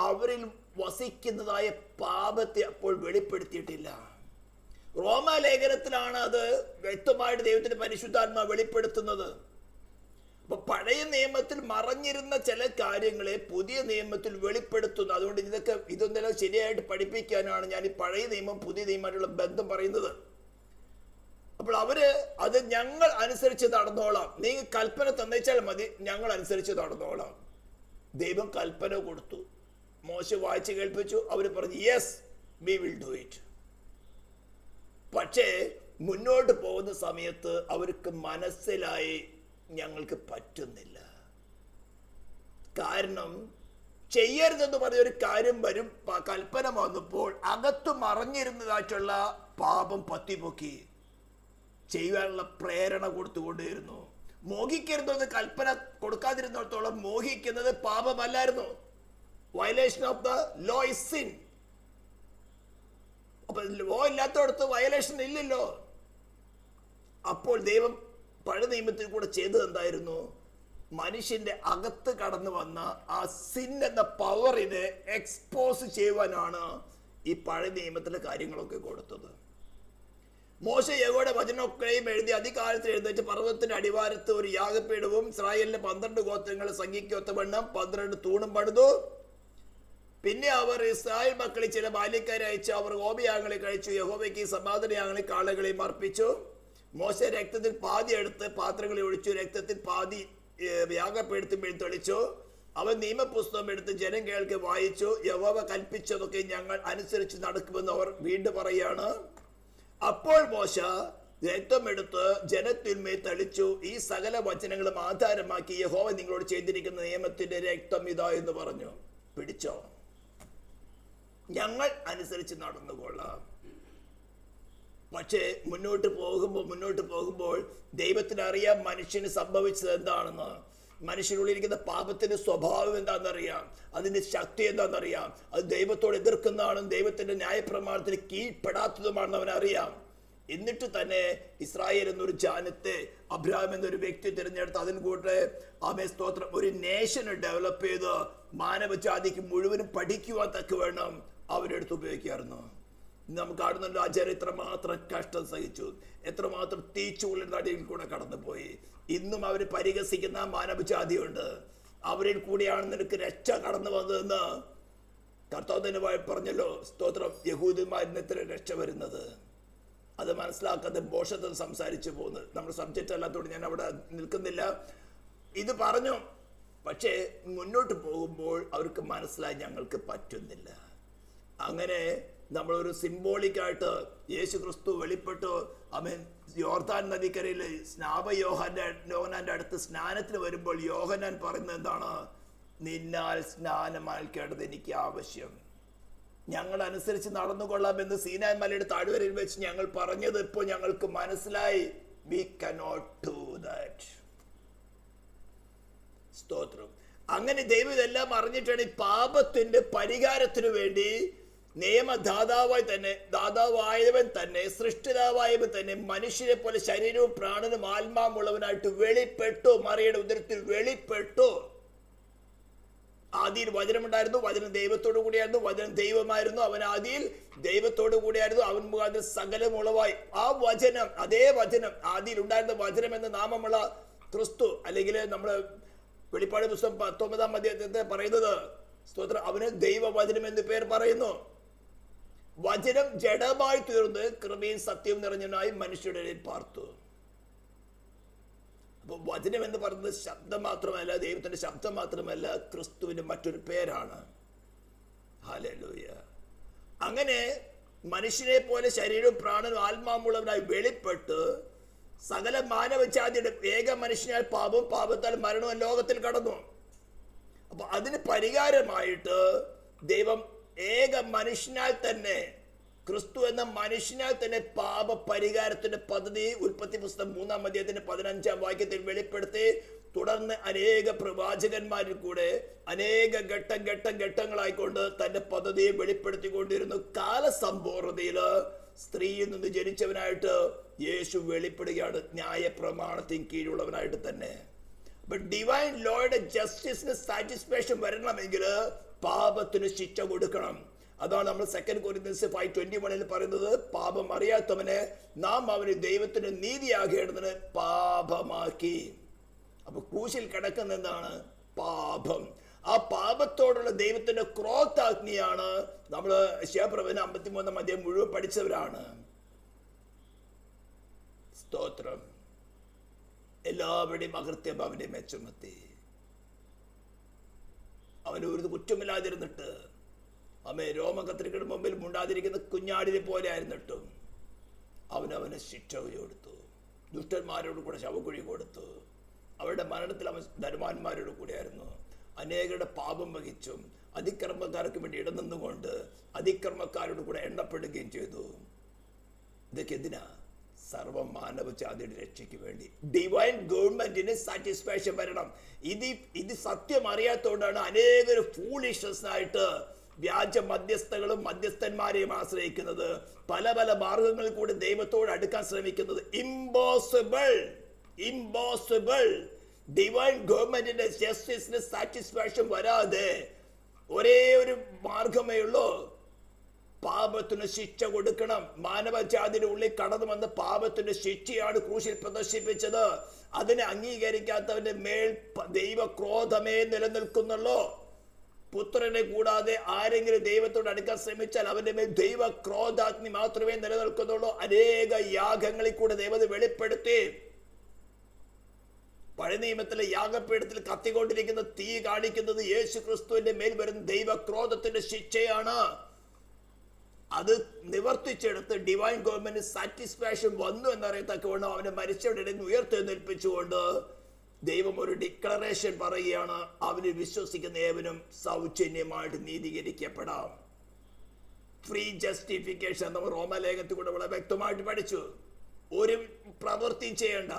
അവരിൽ വസിക്കുന്നതായ പാപത്തെ അപ്പോൾ വെളിപ്പെടുത്തിയിട്ടില്ല. റോമാലേഖനത്തിലാണ് അത് വ്യക്തമായിട്ട് ദൈവത്തിന്റെ പരിശുദ്ധാത്മാവ് വെളിപ്പെടുത്തുന്നത്. അപ്പൊ പഴയ നിയമത്തിൽ മറഞ്ഞിരുന്ന ചില കാര്യങ്ങളെ പുതിയ നിയമത്തിൽ വെളിപ്പെടുത്തുന്നു. അതുകൊണ്ട് ഇതൊന്നെല്ലാം ശരിയായിട്ട് പഠിപ്പിക്കാനാണ് ഞാൻ ഈ പഴയ നിയമം പുതിയ നിയമമായിട്ടുള്ള ബന്ധം പറയുന്നത്. അപ്പോൾ അവര് അത് ഞങ്ങൾ അനുസരിച്ച് നടന്നോളാം, നീ കൽപ്പന തന്നേച്ചാൽ മതി, ഞങ്ങൾ അനുസരിച്ച് നടന്നോളാം. ദൈവം കൽപ്പന കൊടുത്തു, മോശ വായിച്ച് കേൾപ്പിച്ചു, അവർ പറഞ്ഞു yes we will do it. പക്ഷേ മുന്നോട്ട് പോകുന്ന സമയത്ത് അവർക്ക് മനസ്സിലായി ഞങ്ങൾക്ക് പറ്റുന്നില്ല. കാരണം ചെയ്യരുതെന്ന് പറഞ്ഞ ഒരു കാര്യം വരും, കൽപ്പന വന്നപ്പോൾ അകത്ത് മറഞ്ഞിരുന്നതായിട്ടുള്ള പാപം പത്തിപ്പൊക്കി ചെയ്യുവാനുള്ള പ്രേരണ കൊടുത്തുകൊണ്ടേയിരുന്നു. മോഹിക്കരുതെന്ന് കൽപ്പന കൊടുക്കാതിരുന്നിടത്തോളം മോഹിക്കുന്നത് പാപമല്ലായിരുന്നു. Violation of the law is sin. അപ്പൊ ലോ ഇല്ലാത്തടത്ത് വയലേഷൻ ഇല്ലല്ലോ. അപ്പോൾ ദൈവം പഴയ നിയമത്തിൽ കൂടെ ചെയ്തത് എന്തായിരുന്നു? മനുഷ്യന്റെ അകത്ത് കടന്നു വന്ന ആ സിൻ എന്ന പവറിനെ എക്സ്പോസ് ചെയ്യുവാനാണ് ഈ പഴയ നിയമത്തിലെ കാര്യങ്ങളൊക്കെ കൊടുത്തത്. മോശ യഹോവയുടെ വചനമൊക്കെയും എഴുതി അധികാലത്തിൽ എഴുന്നേറ്റ് പർവ്വതത്തിന്റെ അടിവാരത്ത് ഒരു യാഗപീഠവും ഇസ്രായേലിലെ 12 ഗോത്രങ്ങളെ സംഖ്യയ്ക്കൊത്തവണ്ണം 12 തൂണും പണിതു. പിന്നെ അവർ ഇസ്രായേൽ മക്കളിൽ ചില ബാല്യക്കാരെ അയച്ചു. അവർ ഹോമയാഗങ്ങളെ കഴിച്ചു, യഹോവയ്ക്ക് സമാധാനയാഗങ്ങളെ കാളകളെയും അർപ്പിച്ചു. മോശ രക്തത്തിൽ പാതി എടുത്ത് പാത്രങ്ങളിൽ ഒഴിച്ചു, രക്തത്തിൽ പാതി യാഗപീഠത്തിൽ തെളിച്ചു. അവൻ നിയമപുസ്തകം എടുത്ത് ജനം കേൾക്കെ വായിച്ചു. യഹോവ കൽപ്പിച്ചതൊക്കെ ഞങ്ങൾ അനുസരിച്ച് നടക്കുമെന്ന് അവർ വീണ്ടും പറയാണ്. അപ്പോൾ മോശ രക്തമെടുത്ത് ജനത്തിന്മേൽ തളിച്ചു. ഈ സകല വചനങ്ങളും ആധാരമാക്കി യഹോവ നിങ്ങളോട് ചെയ്തിരിക്കുന്ന നിയമത്തിന്റെ രക്തം ഇതാ എന്ന് പറഞ്ഞു. പിടിച്ചോ, ഞങ്ങൾ അനുസരിച്ച് നടന്നുകൊള്ളാം. പക്ഷേ മുന്നോട്ട് പോകുമ്പോൾ ദൈവത്തിന് അറിയാം മനുഷ്യന് സംഭവിച്ചത് എന്താണെന്ന്. മനുഷ്യനുള്ളിരിക്കുന്ന പാപത്തിന്റെ സ്വഭാവം എന്താണെന്നറിയാം, അതിന്റെ ശക്തി എന്താണെന്നറിയാം. അത് ദൈവത്തോട് എതിർക്കുന്നതാണെന്ന്, ദൈവത്തിന്റെ ന്യായപ്രമാണത്തിന് കീഴ്പ്പെടാത്തതുമാണെന്ന് അവനറിയാം. എന്നിട്ട് തന്നെ ഇസ്രായേൽ എന്നൊരു ജാനത്തെ, അബ്രഹാം എന്നൊരു വ്യക്തി തിരഞ്ഞെടുത്ത് അതിന് കൂടെ ആമേ സ്തോത്രം ഒരു നേഷനെ ഡെവലപ്പ് ചെയ്ത് മാനവജാതിക്ക് മുഴുവനും പഠിക്കുവാൻ തക്കവണ്ണം അവരെടുത്ത് ഉപയോഗിക്കായിരുന്നു. നമുക്ക് കാണുന്നുണ്ട് ആചാര്യ എത്രമാത്രം കഷ്ടം സഹിച്ചു, എത്രമാത്രം തീച്ചുള്ളിൽ നടിയിൽ കൂടെ കടന്നുപോയി. ഇന്നും അവർ പരിഹസിക്കുന്ന മാനവജാതിയുണ്ട്. അവരിൽ കൂടിയാണ് നിനക്ക് രക്ഷ കടന്നു വന്നതെന്ന് കർത്താവ് തന്നെ പറഞ്ഞല്ലോ. സ്തോത്രം. യഹൂദന്മാരിൽ എത്ര രക്ഷ വരുന്നത് അത് മനസ്സിലാക്കാതെ ബോഷത്തിൽ സംസാരിച്ചു പോകുന്നത് നമ്മുടെ സബ്ജക്റ്റ് അല്ലാത്തതുകൊണ്ട് ഞാൻ അവിടെ നിൽക്കുന്നില്ല. ഇത് പറഞ്ഞു, പക്ഷേ മുന്നോട്ട് പോകുമ്പോൾ അവർക്ക് മനസ്സിലായി ഞങ്ങൾക്ക് പറ്റുന്നില്ല. അങ്ങനെ നമ്മളൊരു സിംബോളിക്കായിട്ട് യേശു ക്രിസ്തു വെളിപ്പെട്ടു. ആമേൻ. യോർദാൻ നദിക്കരയിൽ യോഹന്നാന്റെ അടുത്ത് സ്നാനത്തിന് വരുമ്പോൾ യോഹന്നാൻ പറയുന്നത് എന്താണ്? നിന്നാൽ സ്നാനമാൽക്കേണ്ടത് എനിക്ക് ആവശ്യം. ഞങ്ങൾ അനുസരിച്ച് നടന്നുകൊള്ളാമെന്ന് സീനായ് മലയുടെ താഴ്വരയിൽ വെച്ച് ഞങ്ങൾ പറഞ്ഞത് ഇപ്പോൾ ഞങ്ങൾക്ക് മനസ്സിലായി. We cannot do that. സ്തോത്രം. അങ്ങനെ ദൈവം ഇതെല്ലാം അറിഞ്ഞിട്ടാണ് ഈ പാപത്തിന്റെ പരിഹാരത്തിനു വേണ്ടി ദാതാവായവൻ തന്നെ സൃഷ്ടിതാവായവൻ തന്നെ മനുഷ്യരെ പോലെ ശരീരവും പ്രാണനും ആത്മാവുമുള്ളവനായിട്ട് വെളിപ്പെട്ടു. മറിയുടെ ഉദരത്തിൽ വെളിപ്പെട്ടു. ആദിയിൽ വചനമുണ്ടായിരുന്നു, വചനം ദൈവത്തോടു കൂടിയായിരുന്നു, വചനം ദൈവമായിരുന്നു, അവൻ ആദിയിൽ ദൈവത്തോടു കൂടിയായിരുന്നു, അവൻ മുഖാന്തരം സകലം ഉളവായി. ആ വചനം, അതേ വചനം, ആദിയിൽ ഉണ്ടായിരുന്ന വചനം എന്ന നാമമുള്ള ക്രിസ്തു, അല്ലെങ്കിൽ നമ്മള് വെളിപ്പാട് പുസ്തകം 19-ാം അധ്യായത്തെ പറയുന്നത്, സ്തോത്രം, അവന് ദൈവവചനം എന്ന് പേർ പറയുന്നു. വചനം ജഡമായി തീർന്ന് കൃപയും സത്യവും നിറഞ്ഞവനായി മനുഷ്യരുടെ ഇടയിൽ പാർത്തു. അപ്പൊ വചനം എന്ന് പറയുന്നത് ശബ്ദം മാത്രമല്ല, ദൈവത്തിന്റെ ശബ്ദം മാത്രമല്ല, ക്രിസ്തുവിന്റെ മറ്റൊരു പേരാണ്. ഹല്ലേലൂയ. അങ്ങനെ മനുഷ്യനെ പോലെ ശരീരവും പ്രാണനും ആത്മാവുമുള്ളവനായി വെളിപ്പെട്ട് സകല മാനവജാതിയുടെ ഏക മനുഷ്യനാൽ പാപത്താൽ മരണവും ലോകത്തിൽ കടന്നു. അപ്പൊ അതിന് പരിഹാരമായിട്ട് ദൈവം ഏക മനുഷ്യനാൽ തന്നെ, ക്രിസ്തു എന്ന മനുഷ്യനാൽ തന്നെ പാപ പരിഹാരത്തിന്റെ പദ്ധതി ഉൽപ്പത്തി പുസ്തകം 3-ാം അധ്യായത്തിന്റെ 15-ാം വാക്യത്തിൽ വെളിപ്പെടുത്തി. തുടർന്ന് അനേക പ്രവാചകന്മാരിൽ കൂടെ അനേക ഘട്ടങ്ങളായിക്കൊണ്ട് തന്റെ പദ്ധതിയെ വെളിപ്പെടുത്തിക്കൊണ്ടിരുന്നു. കാലസമ്പൂർണതയില് സ്ത്രീയിൽ നിന്ന് ജനിച്ചവനായിട്ട് യേശു വെളിപ്പെടുകയാണ്, ന്യായ പ്രമാണത്തിന് കീഴുള്ളവനായിട്ട് തന്നെ. ഡിവൈൻ ലോയുടെ ജസ്റ്റിസിന് സാറ്റിസ്ഫാക്ഷൻ വരണമെങ്കിൽ പാപത്തിന് ശിക്ഷ കൊടുക്കണം. അതാണ് നമ്മൾ 2 കൊരിന്ത്യൻസ് 5:21 പറയുന്നത്, പാപം അറിയാത്തവനെ നാം അവന് ദൈവത്തിന് നീതിയാകേണ്ടതിന് പാപമാക്കി. അപ്പൊ ക്രൂശിൽ കിടക്കുന്ന എന്താണ്? പാപം. ആ പാപത്തോടുള്ള ദൈവത്തിന്റെ ക്രോധാഗ്നിയാണ്. നമ്മള് യശയ്യാപ്രവചനം 53-ാം അധ്യായം മുഴുവൻ പഠിച്ചവരാണ്. സ്തോത്രം. എല്ലാവരുടെയും അകൃത്യം അവന്റെ മേൽ ചുമത്തി. അവന് ഒരു കുറ്റമില്ലാതിരുന്നിട്ട് രോമകത്രികയുടെ മുമ്പിൽ മുണ്ടാതിരിക്കുന്ന കുഞ്ഞാടിനെ പോലെ ആയിരുന്നിട്ടും അവനവന് ശിക്ഷ കൊടുത്തു. ദുഷ്ടന്മാരോട് കൂടെ ശവക്കുഴി കൊടുത്തു. അവരുടെ മരണത്തിൽ അവൻ ധനവാന്മാരോട് കൂടെയായിരുന്നു. അനേകരുടെ പാപം വഹിച്ചും അതിക്രമക്കാർക്ക് വേണ്ടി ഇടനിന്നുകൊണ്ട് അതിക്രമക്കാരോട് കൂടെ എണ്ണപ്പെടുകയും ചെയ്തു. ഇതൊക്കെ എന്തിനാ? സർവ മാനവജാതിയുടെ രക്ഷയ്ക്ക് വേണ്ടി. ഡിവൈൻ ഗവൺമെന്റിന് സാറ്റിസ്ഫാക്ഷൻ വരണം. ഇത് സത്യം അറിയാത്തതുകൊണ്ടാണ് അനേകർ ഫൂളിഷസ് ആയിട്ട് വ്യാജ മധ്യസ്ഥകളും മധ്യസ്ഥന്മാരെയും ആശ്രയിക്കുന്നത്. പല പല മാർഗങ്ങളിൽ കൂടി ദൈവത്തോട് അടുക്കാൻ ശ്രമിക്കുന്നത്. ഇമ്പോസിബിൾ. ഡിവൈൻ ഗവൺമെന്റിന്റെ ജസ്റ്റിസിന് സാറ്റിസ്ഫാക്ഷൻ വരാതെ ഒരേ ഒരു മാർഗമേ ഉള്ളൂ, പാപത്തിന് ശിക്ഷ കൊടുക്കണം. മാനവജാതിയുടെ ഉള്ളിൽ കടന്നു വന്ന പാപത്തിന്റെ ശിക്ഷയാണ് ക്രൂശിൽ പ്രദർശിപ്പിച്ചത്. അതിനെ അംഗീകരിക്കാത്തവന്റെ മേൽ ദൈവക്രോധമേ നിലനിൽക്കുന്നുള്ളൂ. പുത്രനെ കൂടാതെ ആരെങ്കിലും ദൈവത്തോട് അടുക്കാൻ ശ്രമിച്ചാൽ അവന്റെ മേൽ ദൈവക്രോധാഗ്നി മാത്രമേ നിലനിൽക്കുന്നുള്ളൂ. അനേക യാഗങ്ങളിൽ കൂടെ ദൈവം വെളിപ്പെടുത്തി. പഴയ നിയമത്തിലെ യാഗപീഠത്തിൽ കത്തിക്കൊണ്ടിരിക്കുന്ന തീ കാണിക്കുന്നത് യേശു ക്രിസ്തുവിന്റെ മേൽ വരുന്ന ദൈവക്രോധത്തിന്റെ ശിക്ഷയാണ്. അത് നിവർത്തിച്ചെടുത്ത് ഡിവൈൻ ഗവൺമെന്റ് സാറ്റിസ്ഫാക്ഷൻ വന്നു എന്നറിയത്തക്കവണ്ണം അവനെ മരിച്ചവരുടെ ഇടയിൽ നിന്ന് ഉയർത്തെഴുന്നേൽപ്പിച്ചുകൊണ്ട് ദൈവം ഒരു ഡിക്ലറേഷൻ പറയുകയാണ്, അവന് വിശ്വസിക്കുന്ന ഏവനും സൗജന്യമായിട്ട് നീതീകരിക്കപ്പെടാം. ഫ്രീ ജസ്റ്റിഫിക്കേഷൻ നമ്മൾ റോമലേഖത്തിൽ കൂടെ വളരെ വ്യക്തമായിട്ട് പഠിച്ചു. ഒരു പ്രവൃത്തിയും ചെയ്യേണ്ട.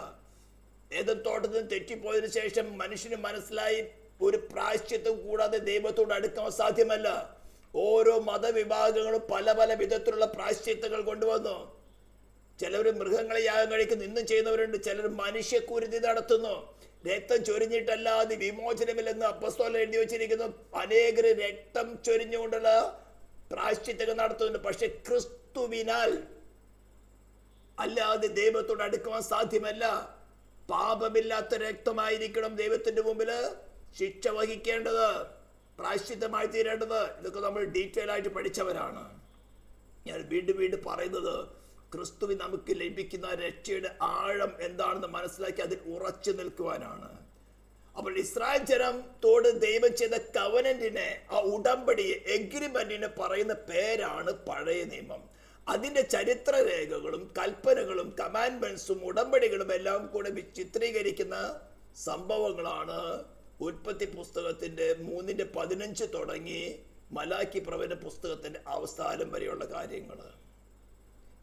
ഏതൻ തോട്ടത്തിൽ തെറ്റിപ്പോയതിനു ശേഷം മനുഷ്യന് മനസ്സിലായി ഒരു പ്രായശ്ചിത്തം കൂടാതെ ദൈവത്തോട് അടുക്കാൻ സാധ്യമല്ല. ഓരോ മതവിഭാഗങ്ങളും പല പല വിധത്തിലുള്ള പ്രായശ്ചിത്തങ്ങൾ കൊണ്ടുവന്നു. ചിലർ മൃഗങ്ങളെ യാഗം കഴിക്കുന്നു, ഇന്നും ചെയ്യുന്നവരുണ്ട്. ചിലർ മനുഷ്യക്കുരുതി നടത്തുന്നു. രക്തം ചൊരിഞ്ഞിട്ടല്ലാതെ വിമോചനമില്ലെന്ന് അപ്പസ്തോലൻ എഴുതി വെച്ചിരിക്കുന്നു. അനേകര് രക്തം ചൊരിഞ്ഞുകൊണ്ടുള്ള പ്രായശ്ചിത്തങ്ങൾ നടത്തുന്നുണ്ട്. പക്ഷെ ക്രിസ്തു ക്രിസ്തുവിനാൽ അല്ലാതെ ദൈവത്തോട് അടുക്കുവാൻ സാധ്യമല്ല. പാപമില്ലാത്ത രക്തമായിരിക്കണം ദൈവത്തിന്റെ മുമ്പില് ശിക്ഷ വഹിക്കേണ്ടത്, പ്രായശ്ചിത്തമായി തീരേണ്ടത്. ഇതൊക്കെ നമ്മൾ ഡീറ്റെയിൽ ആയിട്ട് പഠിച്ചവരാണ്. ഞാൻ വീണ്ടും വീണ്ടും പറയുന്നത്, ക്രിസ്തുവിൽ നമുക്ക് ലഭിക്കുന്ന രക്ഷയുടെ ആഴം എന്താണെന്ന് മനസ്സിലാക്കി അതിൽ ഉറച്ചു നിൽക്കുവാനാണ്. അപ്പോൾ ഇസ്രായേൽ ജനത്തോട് ദൈവം ചെയ്ത കവനന്റിനെ, ആ ഉടമ്പടിയെ, എഗ്രിമെന്റിനെ പറയുന്ന പേരാണ് പഴയ നിയമം. അതിന്റെ ചരിത്രരേഖകളും കൽപ്പനകളും കമാൻഡ്മെന്റ്സും ഉടമ്പടികളും എല്ലാം കൂടെ ചിത്രീകരിക്കുന്ന സംഭവങ്ങളാണ് ഉൽപ്പത്തി പുസ്തകത്തിന്റെ 3:15 തുടങ്ങി മലാക്കി പ്രവചന പുസ്തകത്തിന്റെ അവസാനം വരെയുള്ള കാര്യങ്ങൾ.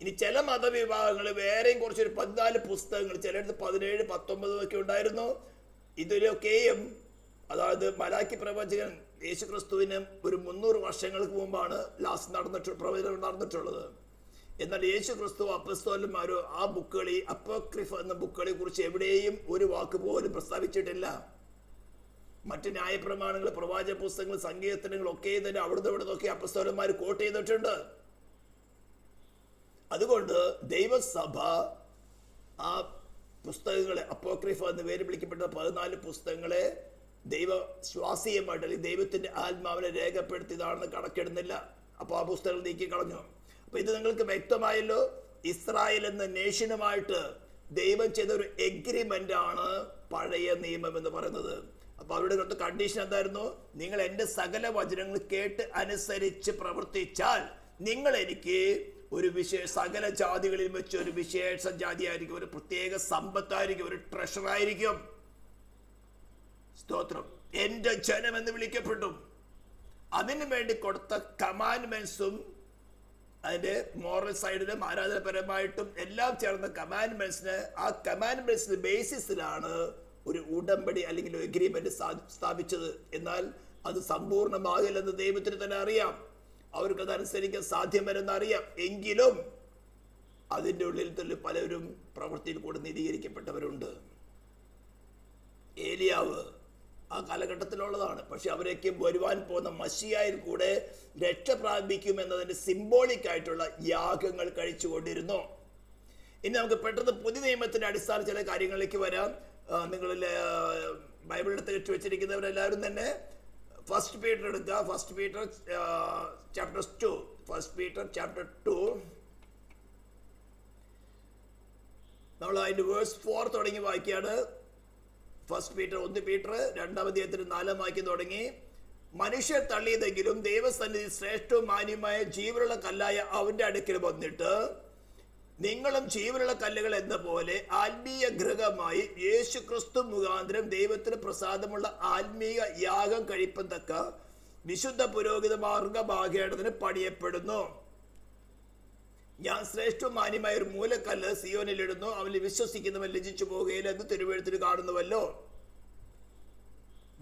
ഇനി ചില മതവിഭാഗങ്ങൾ വേറെയും കുറച്ചൊരു 14 പുസ്തകങ്ങൾ, ചിലടത്ത് 17, 19 ഒക്കെ ഉണ്ടായിരുന്നു. ഇതിലൊക്കെയും, അതായത് മലാക്കി പ്രവചകൻ യേശുക്രിസ്തുവിന് ഒരു 300 വർഷങ്ങൾക്ക് മുമ്പാണ് പ്രവചനം നടന്നിട്ടുള്ളത്. എന്നാൽ യേശുക്രിസ്തു അപ്പസ്തോലന്മാരോ ആ ബുക്കുകളിൽ, അപ്പോക്രിഫ് എന്ന ബുക്കുകളെ കുറിച്ച് എവിടെയും ഒരു വാക്ക് പോലും പ്രസ്താവിച്ചിട്ടില്ല. മറ്റ് ന്യായപ്രമാണങ്ങൾ, പ്രവാചക പുസ്തകങ്ങൾ, സങ്കീർത്തനങ്ങൾ ഒക്കെ തന്നെ അവിടുന്ന് ഇവിടുന്നൊക്കെ അപ്പസ്തോലന്മാർ കോട്ട് ചെയ്തിട്ടുണ്ട്. അതുകൊണ്ട് ദൈവസഭ ആ പുസ്തകങ്ങളെ, അപ്പോക്രിഫ് എന്ന് പേര് വിളിക്കപ്പെട്ട 14 പുസ്തകങ്ങളെ ദൈവശ്വാസീയമായിട്ട് അല്ലെങ്കിൽ ദൈവത്തിന്റെ ആത്മാവിനെ രേഖപ്പെടുത്തിയതാണെന്ന് കണക്കിടുന്നില്ല. അപ്പോൾ ആ പുസ്തകങ്ങൾ നീക്കി കളഞ്ഞു. അപ്പൊ ഇത് നിങ്ങൾക്ക് വ്യക്തമായല്ലോ. ഇസ്രായേൽ എന്ന നേഷനുമായിട്ട് ദൈവം ചെയ്ത ഒരു എഗ്രിമെന്റ് ആണ് പഴയ നിയമം എന്ന് പറയുന്നത്. അപ്പൊ അവരുടെ കണ്ടീഷൻ എന്തായിരുന്നു? നിങ്ങൾ എൻ്റെ സകല വചനങ്ങൾ കേട്ട് അനുസരിച്ച് പ്രവർത്തിച്ചാൽ നിങ്ങൾ എനിക്ക് ഒരു സകല ജാതികളിൽ വെച്ച് ഒരു വിശേഷ ജാതിയായിരിക്കും, ഒരു പ്രത്യേക സമ്പത്തായിരിക്കും, ഒരു ട്രഷറായിരിക്കും. സ്തോത്രം. എൻ്റെ ജനം എന്ന് വിളിക്കപ്പെട്ടു. അതിനു വേണ്ടി കൊടുത്ത കമാൻഡ്മെന്റ്സും അതിന്റെ മോറൽ സൈഡിലും ആരാധനപരമായിട്ടും എല്ലാം ചേർന്ന കമാൻഡ്മെന്റ്സിന്, ആ കമാൻഡ്മെന്റ്സിന്റെ ബേസിസിലാണ് ഒരു ഉടമ്പടി അല്ലെങ്കിൽ ഒരു എഗ്രിമെന്റ് സ്ഥാപിച്ചത്. എന്നാൽ അത് സമ്പൂർണ്ണമാകില്ലെന്ന് ദൈവത്തിന് തന്നെ അറിയാം. അവർക്കത് അനുസരിക്കാൻ സാധ്യം വരുന്ന അറിയാം. എങ്കിലും അതിൻ്റെ ഉള്ളിൽ തന്നെ പലരും പ്രവൃത്തിയിൽ കൂടെ നീതീകരിക്കപ്പെട്ടവരുണ്ട്. ഏലിയാവ് ആ കാലഘട്ടത്തിലുള്ളതാണ്. പക്ഷെ അവരൊക്കെ വരുവാൻ പോകുന്ന മശിയായിൽ കൂടെ രക്ഷ പ്രാപിക്കും എന്നതിന്റെ സിംബോളിക് ആയിട്ടുള്ള യാഗങ്ങൾ കഴിച്ചുകൊണ്ടിരുന്നു. ഇനി നമുക്ക് പെട്ടെന്ന് പുതിയ നിയമത്തിന്റെ അടിസ്ഥാന ചില കാര്യങ്ങളിലേക്ക് വരാം. നിങ്ങളിൽ ബൈബിളിനകത്ത് വെച്ചിരിക്കുന്നവരെല്ലാവരും തന്നെ ഫസ്റ്റ് പീറ്റർ എടുക്കുക. First Peter chapter 2. First Peter chapter 2 നമ്മൾ അതിന്റെ വേഴ്സ് 4 തുടങ്ങി വായിക്കുകയാണ്. ഫസ്റ്റ് പീറ്റർ 1 പീറ്റർ 2-ാം അധ്യായത്തിന് 4-ാം വാക്യം തുടങ്ങി. മനുഷ്യർ തള്ളിയതെങ്കിലും ദൈവസന്നിധി ശ്രേഷ്ഠവും മാന്യമായ ജീവനുള്ള കല്ലായ അവന്റെ അടുക്കൽ വന്നിട്ട് നിങ്ങളും ജീവനുള്ള കല്ലുകൾ എന്ന പോലെ ആത്മീയ ഗൃഹമായി യേശു ക്രിസ്തു മുഖാന്തരം ദൈവത്തിന് പ്രസാദമുള്ള ആത്മീയ യാഗം കഴിപ്പത്തക്ക വിശുദ്ധ പുരോഹിത മാർഗമാകേണ്ടതിന് പണിയപ്പെടുന്നു. ഞാൻ ശ്രേഷ്ഠവും മാന്യമായ ഒരു മൂലക്കല്ല് സിയോനിൽ ഇടുന്നു, അവനിൽ വിശ്വസിക്കുന്നവൻ ലജ്ജിച്ചു പോകുകയില്ല എന്ന് തിരുവെഴുത്തിൽ കാണുന്നുവല്ലോ.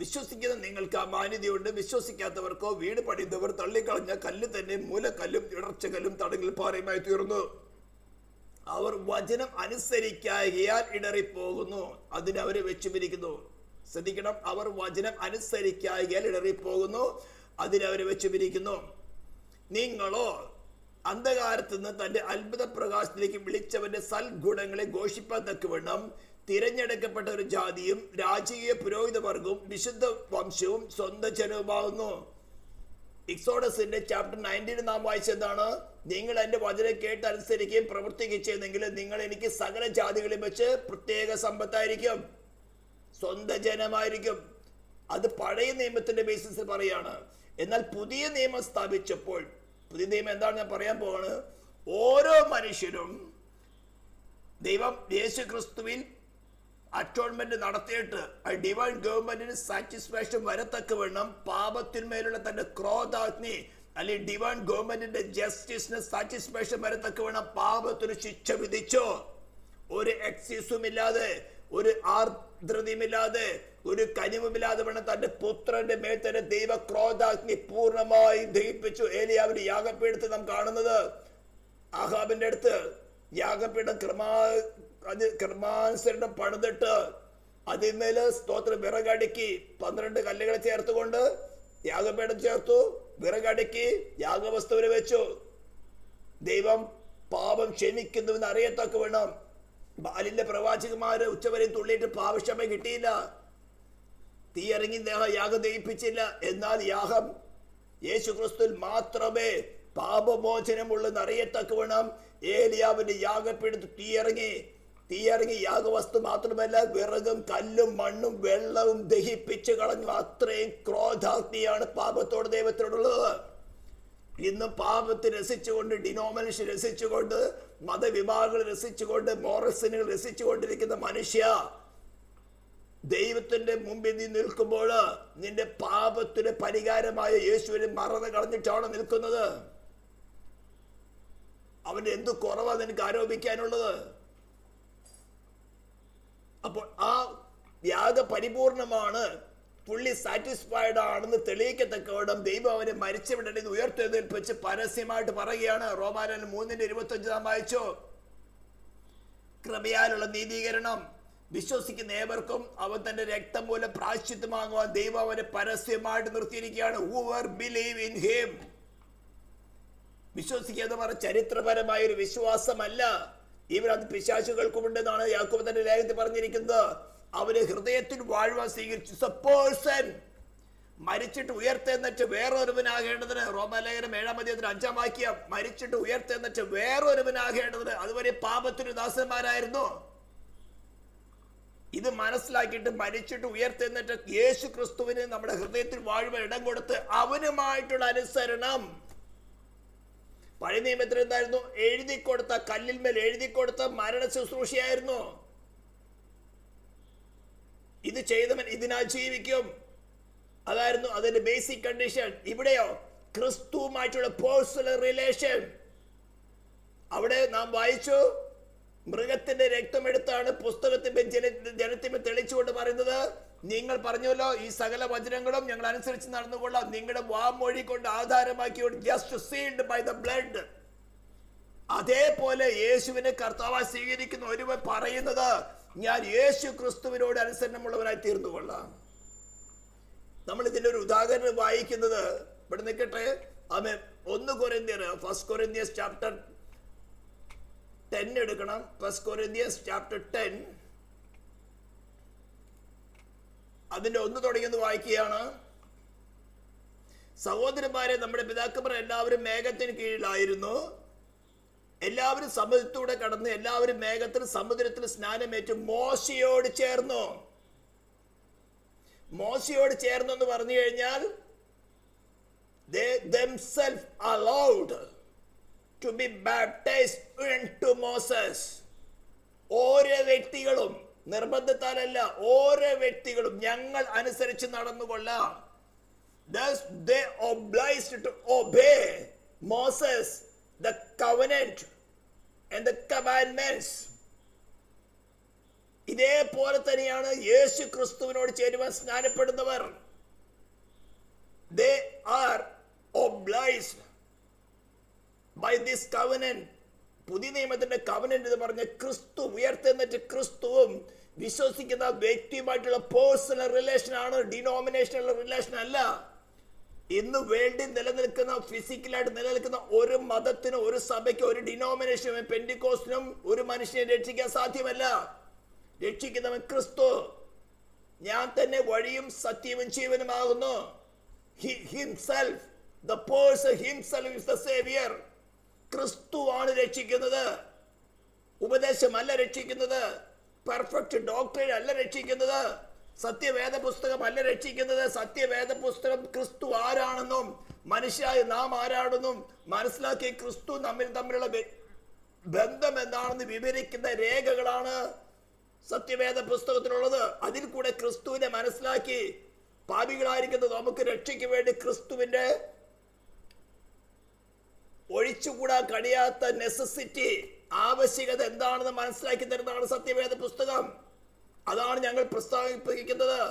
വിശ്വസിക്കുന്ന നിങ്ങൾക്ക് ആ മാന്യതയുണ്ട്. വിശ്വസിക്കാത്തവർക്കോ വീട് പണിതവർ തള്ളിക്കളഞ്ഞ കല്ല് തന്നെ മൂലക്കല്ലും ഇടർച്ചകല്ലും തടങ്കിൽ പാറയുമായി തീർന്നു. അവർ വചനം അനുസരിക്കായാൽ ഇടറിപ്പോകുന്നു, അതിന് അവരെ വെച്ചുപിരിക്കുന്നു. ശ്രദ്ധിക്കണം, അവർ വചനം അനുസരിക്കായാൽ ഇടറിപ്പോകുന്നു, അതിന് അവരെ വെച്ചുപിരിക്കുന്നു. നിങ്ങളോ അന്ധകാരത്തിൽ നിന്ന് തന്റെ അത്ഭുത പ്രകാശത്തിലേക്ക് വിളിച്ചവന്റെ സൽഗുണങ്ങളെ ഘോഷിപ്പാൻ തക്കവണ്ണം തിരഞ്ഞെടുക്കപ്പെട്ട ഒരു ജാതിയും രാജകീയ പുരോഹിത വർഗവും വിശുദ്ധ വംശവും സ്വന്തം ജനവുമാകുന്നു. എക്സോഡസിന്റെ ചാപ്റ്റർ 19 നാം വായിച്ചതാണ്, നിങ്ങൾ എന്റെ വചനം കേട്ട് അനുസരിക്കുകയും പ്രവർത്തിക്കുകയും ചെയ്യുന്നെങ്കിൽ നിങ്ങൾ എനിക്ക് സകല ജാതികളിൽ വെച്ച് പ്രത്യേക സമ്പത്തായിരിക്കും, സ്വന്തം ജനമായിരിക്കും. അത് പഴയ നിയമത്തിന്റെ ബേസിസിൽ പറയാണ്. എന്നാൽ പുതിയ നിയമം സ്ഥാപിച്ചപ്പോൾ, പുതിയ നിയമം എന്താണ് ഞാൻ പറയാൻ പോവാണ്, ഓരോ മനുഷ്യരും ദൈവം യേശു ക്രിസ്തുവിൽ അറ്റോൺമെന്റ് നടത്തിയിട്ട് ഡിവൈൻ ഗവൺമെന്റിന് സാറ്റിസ്ഫാക്ഷൻ വരത്തക്കവണ്ണം പാപത്തിന്മേലുള്ള തന്റെ ക്രോധാഗ്നി അല്ലെങ്കിൽ ഡിവൈൻ ഗവൺമെന്റിന്റെ ജസ്റ്റിസിന് സാറ്റിസ്ഫാക്ഷൻ വരത്തക്കവണ്ണം പാപത്തിന് ശിക്ഷ വിധിച്ചു. ഒരു എക്സ്ക്യൂസും ഇല്ലാതെ, ഒരു ആർദ്രതയുമില്ലാതെ, ഒരു കനിവുമില്ലാതെ വേണം തന്റെ പുത്രന്റെ മേൽ തന്നെ ദൈവ ക്രോധാഗ്നി പൂർണ്ണമായി ദഹിപ്പിച്ചു. ഏലിയാവിന്റെ യാഗപീഠത്തിൽ നാം കാണുന്നത്, ആഹാബിന്റെ അടുത്ത് യാഗപീഠം ക്രമാനുസരണം പണിതിട്ട് അതിന്മേല് സ്തോത്രം വിറകടുക്കി 12 കല്ലുകളെ ചേർത്തുകൊണ്ട് യാഗപീഠം ചേർത്തു, വിറകടുക്കി യാഗവസ്തുവിനെ വെച്ചു. ദൈവം പാപം ക്ഷമിക്കുന്നുവെന്ന് അറിയത്തക്ക വേണം. ബാലിന്റെ പ്രവാചകന്മാര് ഉച്ചവരെ തുള്ളിയിട്ട് പാപക്ഷമ കിട്ടിയില്ല. തീ ഇറങ്ങി യാഗം ദഹിപ്പിച്ചില്ല. എന്നാൽ യാഗം യേശു ക്രിസ്തുവിൽ മാത്രമേ പാപമോചനമുള്ളെന്ന് അറിയത്തക്ക വേണം ഏലിയാവിന്റെ യാഗപ്പെടുത്ത് തീയിറങ്ങി യാഗവസ്തു മാത്രമല്ല വിറകും കല്ലും മണ്ണും വെള്ളവും ദഹിപ്പിച്ചു കളഞ്ഞു. അത്രയും ക്രോധാഗ്നിയാണ് പാപത്തോട് ദൈവത്തിനോടുള്ളത്. ഇന്ന് പാപത്തെ രസിച്ചുകൊണ്ട്, ഡിനോമിനേഷൻ രസിച്ചുകൊണ്ട്, മതവിഭാഗങ്ങൾ രസിച്ചുകൊണ്ട്, മോറൽ സിനുകൾ രസിച്ചുകൊണ്ടിരിക്കുന്ന മനുഷ്യ, ദൈവത്തിന്റെ മുമ്പിൽ നീ നിൽക്കുമ്പോൾ നിന്റെ പാപത്തിന് പരിഹാരമായ യേശുവിനെ മറന്നു കളഞ്ഞിട്ടാണ് നിൽക്കുന്നത്. അവന്റെ എന്ത് കുറവാ നിനക്ക് ആരോപിക്കാനുള്ളത്? അപ്പോൾ ആ യാഗ പരിപൂർണമാണ്, ഫുള്ളി സാറ്റിസ്ഫൈഡ് ആണെന്ന് തെളിയിക്കത്തക്കവിടം ദൈവം അവനെ മരിച്ചവിടേക്ക് ഉയർത്തെഴുന്നേൽപ്പിച്ച് പരസ്യമായിട്ട് പറയുകയാണ്. റോമാലേഖനം 3:25 വായിച്ചോ? കൃപയാലുള്ള നീതീകരണം വിശ്വസിക്കുന്ന ഏവർക്കും അവൻ തന്റെ രക്തം മൂലം പ്രായശ്ചിത്തമാകുവാൻ ദൈവം അവനെ പരസ്യമായിട്ട് നിർത്തിയിരിക്കുകയാണ്. Whoever believe in him. വിശ്വസിക്കുക എന്ന് പറഞ്ഞ ചരിത്രപരമായ ഒരു വിശ്വാസമല്ല. ഇവരത് പിശാചുകൾക്കുമുണ്ടെന്നാണ് യാക്കോബ് തന്റെ ലേഖനത്തിൽ പറഞ്ഞിരിക്കുന്നത്. അവര് ഹൃദയത്തിൽ വാഴ്വാൻ സ്വീകരിച്ചു. പേഴ്സൺ മരിച്ചിട്ട് ഉയർത്തെന്നിട്ട് വേറൊരുവനാകേണ്ടതിന്, റോമാലേഖനം 7:5 വാക്യം, മരിച്ചിട്ട് ഉയർത്തെന്നിട്ട് വേറൊരുവനാകേണ്ടതിന്. അതുവരെ പാപത്തിന് ദാസന്മാരായിരുന്നു. ഇത് മനസ്സിലാക്കിയിട്ട് മരിച്ചിട്ട് ഉയർത്തെന്നിട്ട് യേശു ക്രിസ്തുവിന് നമ്മുടെ ഹൃദയത്തിൽ വാഴുവാൻ ഇടം കൊടുത്ത് അവനുമായിട്ടുള്ള അനുസരണം. പഴയ നിയമത്തിൽ എന്തായിരുന്നു? എഴുതിക്കൊടുത്ത, കല്ലിന്മേൽ എഴുതിക്കൊടുത്ത മരണ ശുശ്രൂഷയായിരുന്നു. ഇത് ചെയ്തവൻ ഇതിനാൽ ജീവിക്കും. അതായിരുന്നു അതിന്റെ ബേസിക് കണ്ടീഷൻ. ഇവിടെയോ ക്രിസ്തുവുമായിട്ടുള്ള പേഴ്സണൽ റിലേഷൻ. അവിടെ നാം വായിച്ചു, മൃഗത്തിന്റെ രക്തമെടുത്താണ് പുസ്തകത്തിന്റെ ജനത്തിന്മേൽ തെളിച്ചുകൊണ്ട് പറയുന്നത്, നിങ്ങൾ പറഞ്ഞല്ലോ ഈ സകല വചനങ്ങളും ഞങ്ങൾ അനുസരിച്ച് നടന്നുകൊള്ളാം. നിങ്ങളുടെ വാമൊഴി കൊണ്ട് ആധാരമാക്കി, just sealed by the blood. അതേപോലെ യേശുവിനെ കർത്താവായി സ്വീകരിക്കുന്ന ഒരുവൻ പറയുന്നത്, ഞാൻ യേശു ക്രിസ്തുവിനോട് അനുസരണമുള്ളവനായി തീർന്നുകൊള്ളാം. നമ്മൾ ഇതിന്റെ ഒരു ഉദാഹരണം വായിക്കുന്നത് ഇവിടെ നിൽക്കട്ടെ. ആമേൻ. 1 കൊരിന്ത്യർ 1 കൊരിന്ത്യൻസ് ചാപ്റ്റർ 10 എടുക്കണം. 1 കൊരിന്ത്യൻസ് ചാപ്റ്റർ 10 അതിന്റെ 1 തുടങ്ങിയെന്ന് വായിക്കുകയാണ്. സഹോദരന്മാരെ, നമ്മുടെ പിതാക്കന്മാർ എല്ലാവരും മേഘത്തിന് കീഴിലായിരുന്നു. എല്ലാവരും സമുദ്രത്തിലൂടെ കടന്ന് എല്ലാവരും മേഘത്തിൽ സമുദ്രത്തിൽ സ്നാനമേറ്റു മോശയോട് ചേർന്നു. മോശയോട് ചേർന്നു എന്ന് പറഞ്ഞു കഴിഞ്ഞാൽ they themselves allowed to be baptized into Moses. ഓരോ വ്യക്തികളും, നിർബന്ധത്താലല്ല, ഓരോ വ്യക്തികളും ഞങ്ങൾ അനുസരിച്ച് നടന്നുകൊള്ളാം. Thus they obliged to obey Moses, the covenant and the commandments. ഇതേപോലെ തന്നെയാണ് യേശു ക്രിസ്തുവിനോട് ചേരുവാൻ സ്നാനപ്പെടുന്നവർ. They are obliged by this covenant. പുതിയ നിയമത്തിന്റെ കവനന്റ് എന്ന് പറഞ്ഞ ക്രിസ്തു ഉയർത്തെന്നിട്ട് ക്രിസ്തുവും വിശ്വസിക്കുന്ന വ്യക്തിയുമായിട്ടുള്ള പേഴ്സണൽ റിലേഷൻ ആണ്, ഡിനോമിനേഷണൽ റിലേഷൻ അല്ല. ഇന്ന് വേൾഡിൽ നിലനിൽക്കുന്ന, ഫിസിക്കലായിട്ട് നിലനിൽക്കുന്ന ഒരു മതത്തിനും ഒരു സഭയ്ക്കും ഒരു ഡിനോമിനേഷനും പെന്റിക്കോസ്റ്റിനും ഒരു മനുഷ്യനെ രക്ഷിക്കാൻ സാധ്യമല്ല. രക്ഷിക്കുന്നവൻ ക്രിസ്തു. ഞാൻ തന്നെ വഴിയും സത്യവും ജീവനുമാകുന്നു. He himself, the person himself is the savior. ക്രിസ്തുവാണ് രക്ഷിക്കുന്നത്. ഉപദേശമല്ല രക്ഷിക്കുന്നത്, പെർഫെക്റ്റ് ഡോക്ടറേൻ അല്ല രക്ഷിക്കുന്നത്, സത്യവേദ പുസ്തകം അല്ല രക്ഷിക്കുന്നത്. സത്യവേദ പുസ്തകം ക്രിസ്തു ആരാണെന്നും മനുഷ്യരായ നാം ആരാണെന്നും മനസ്സിലാക്കി ക്രിസ്തു തമ്മിലുള്ള ബന്ധം എന്താണെന്ന് വിവരിക്കുന്ന രേഖകളാണ് സത്യവേദ പുസ്തകത്തിലുള്ളത്. അതിൽ കൂടെ ക്രിസ്തുവിനെ മനസ്സിലാക്കി പാപികളായിരിക്കുന്ന നമുക്ക് രക്ഷയ്ക്ക് വേണ്ടി ക്രിസ്തുവിന്റെ ഒഴിച്ചുകൂടാൻ കഴിയാത്ത നെസസിറ്റി, ആവശ്യകത എന്താണെന്ന് മനസ്സിലാക്കി തരുന്നതാണ് സത്യവേദ പുസ്തകം. അതാണ് ഞങ്ങൾ പ്രസ്താവിപ്പിക്കുന്നത്.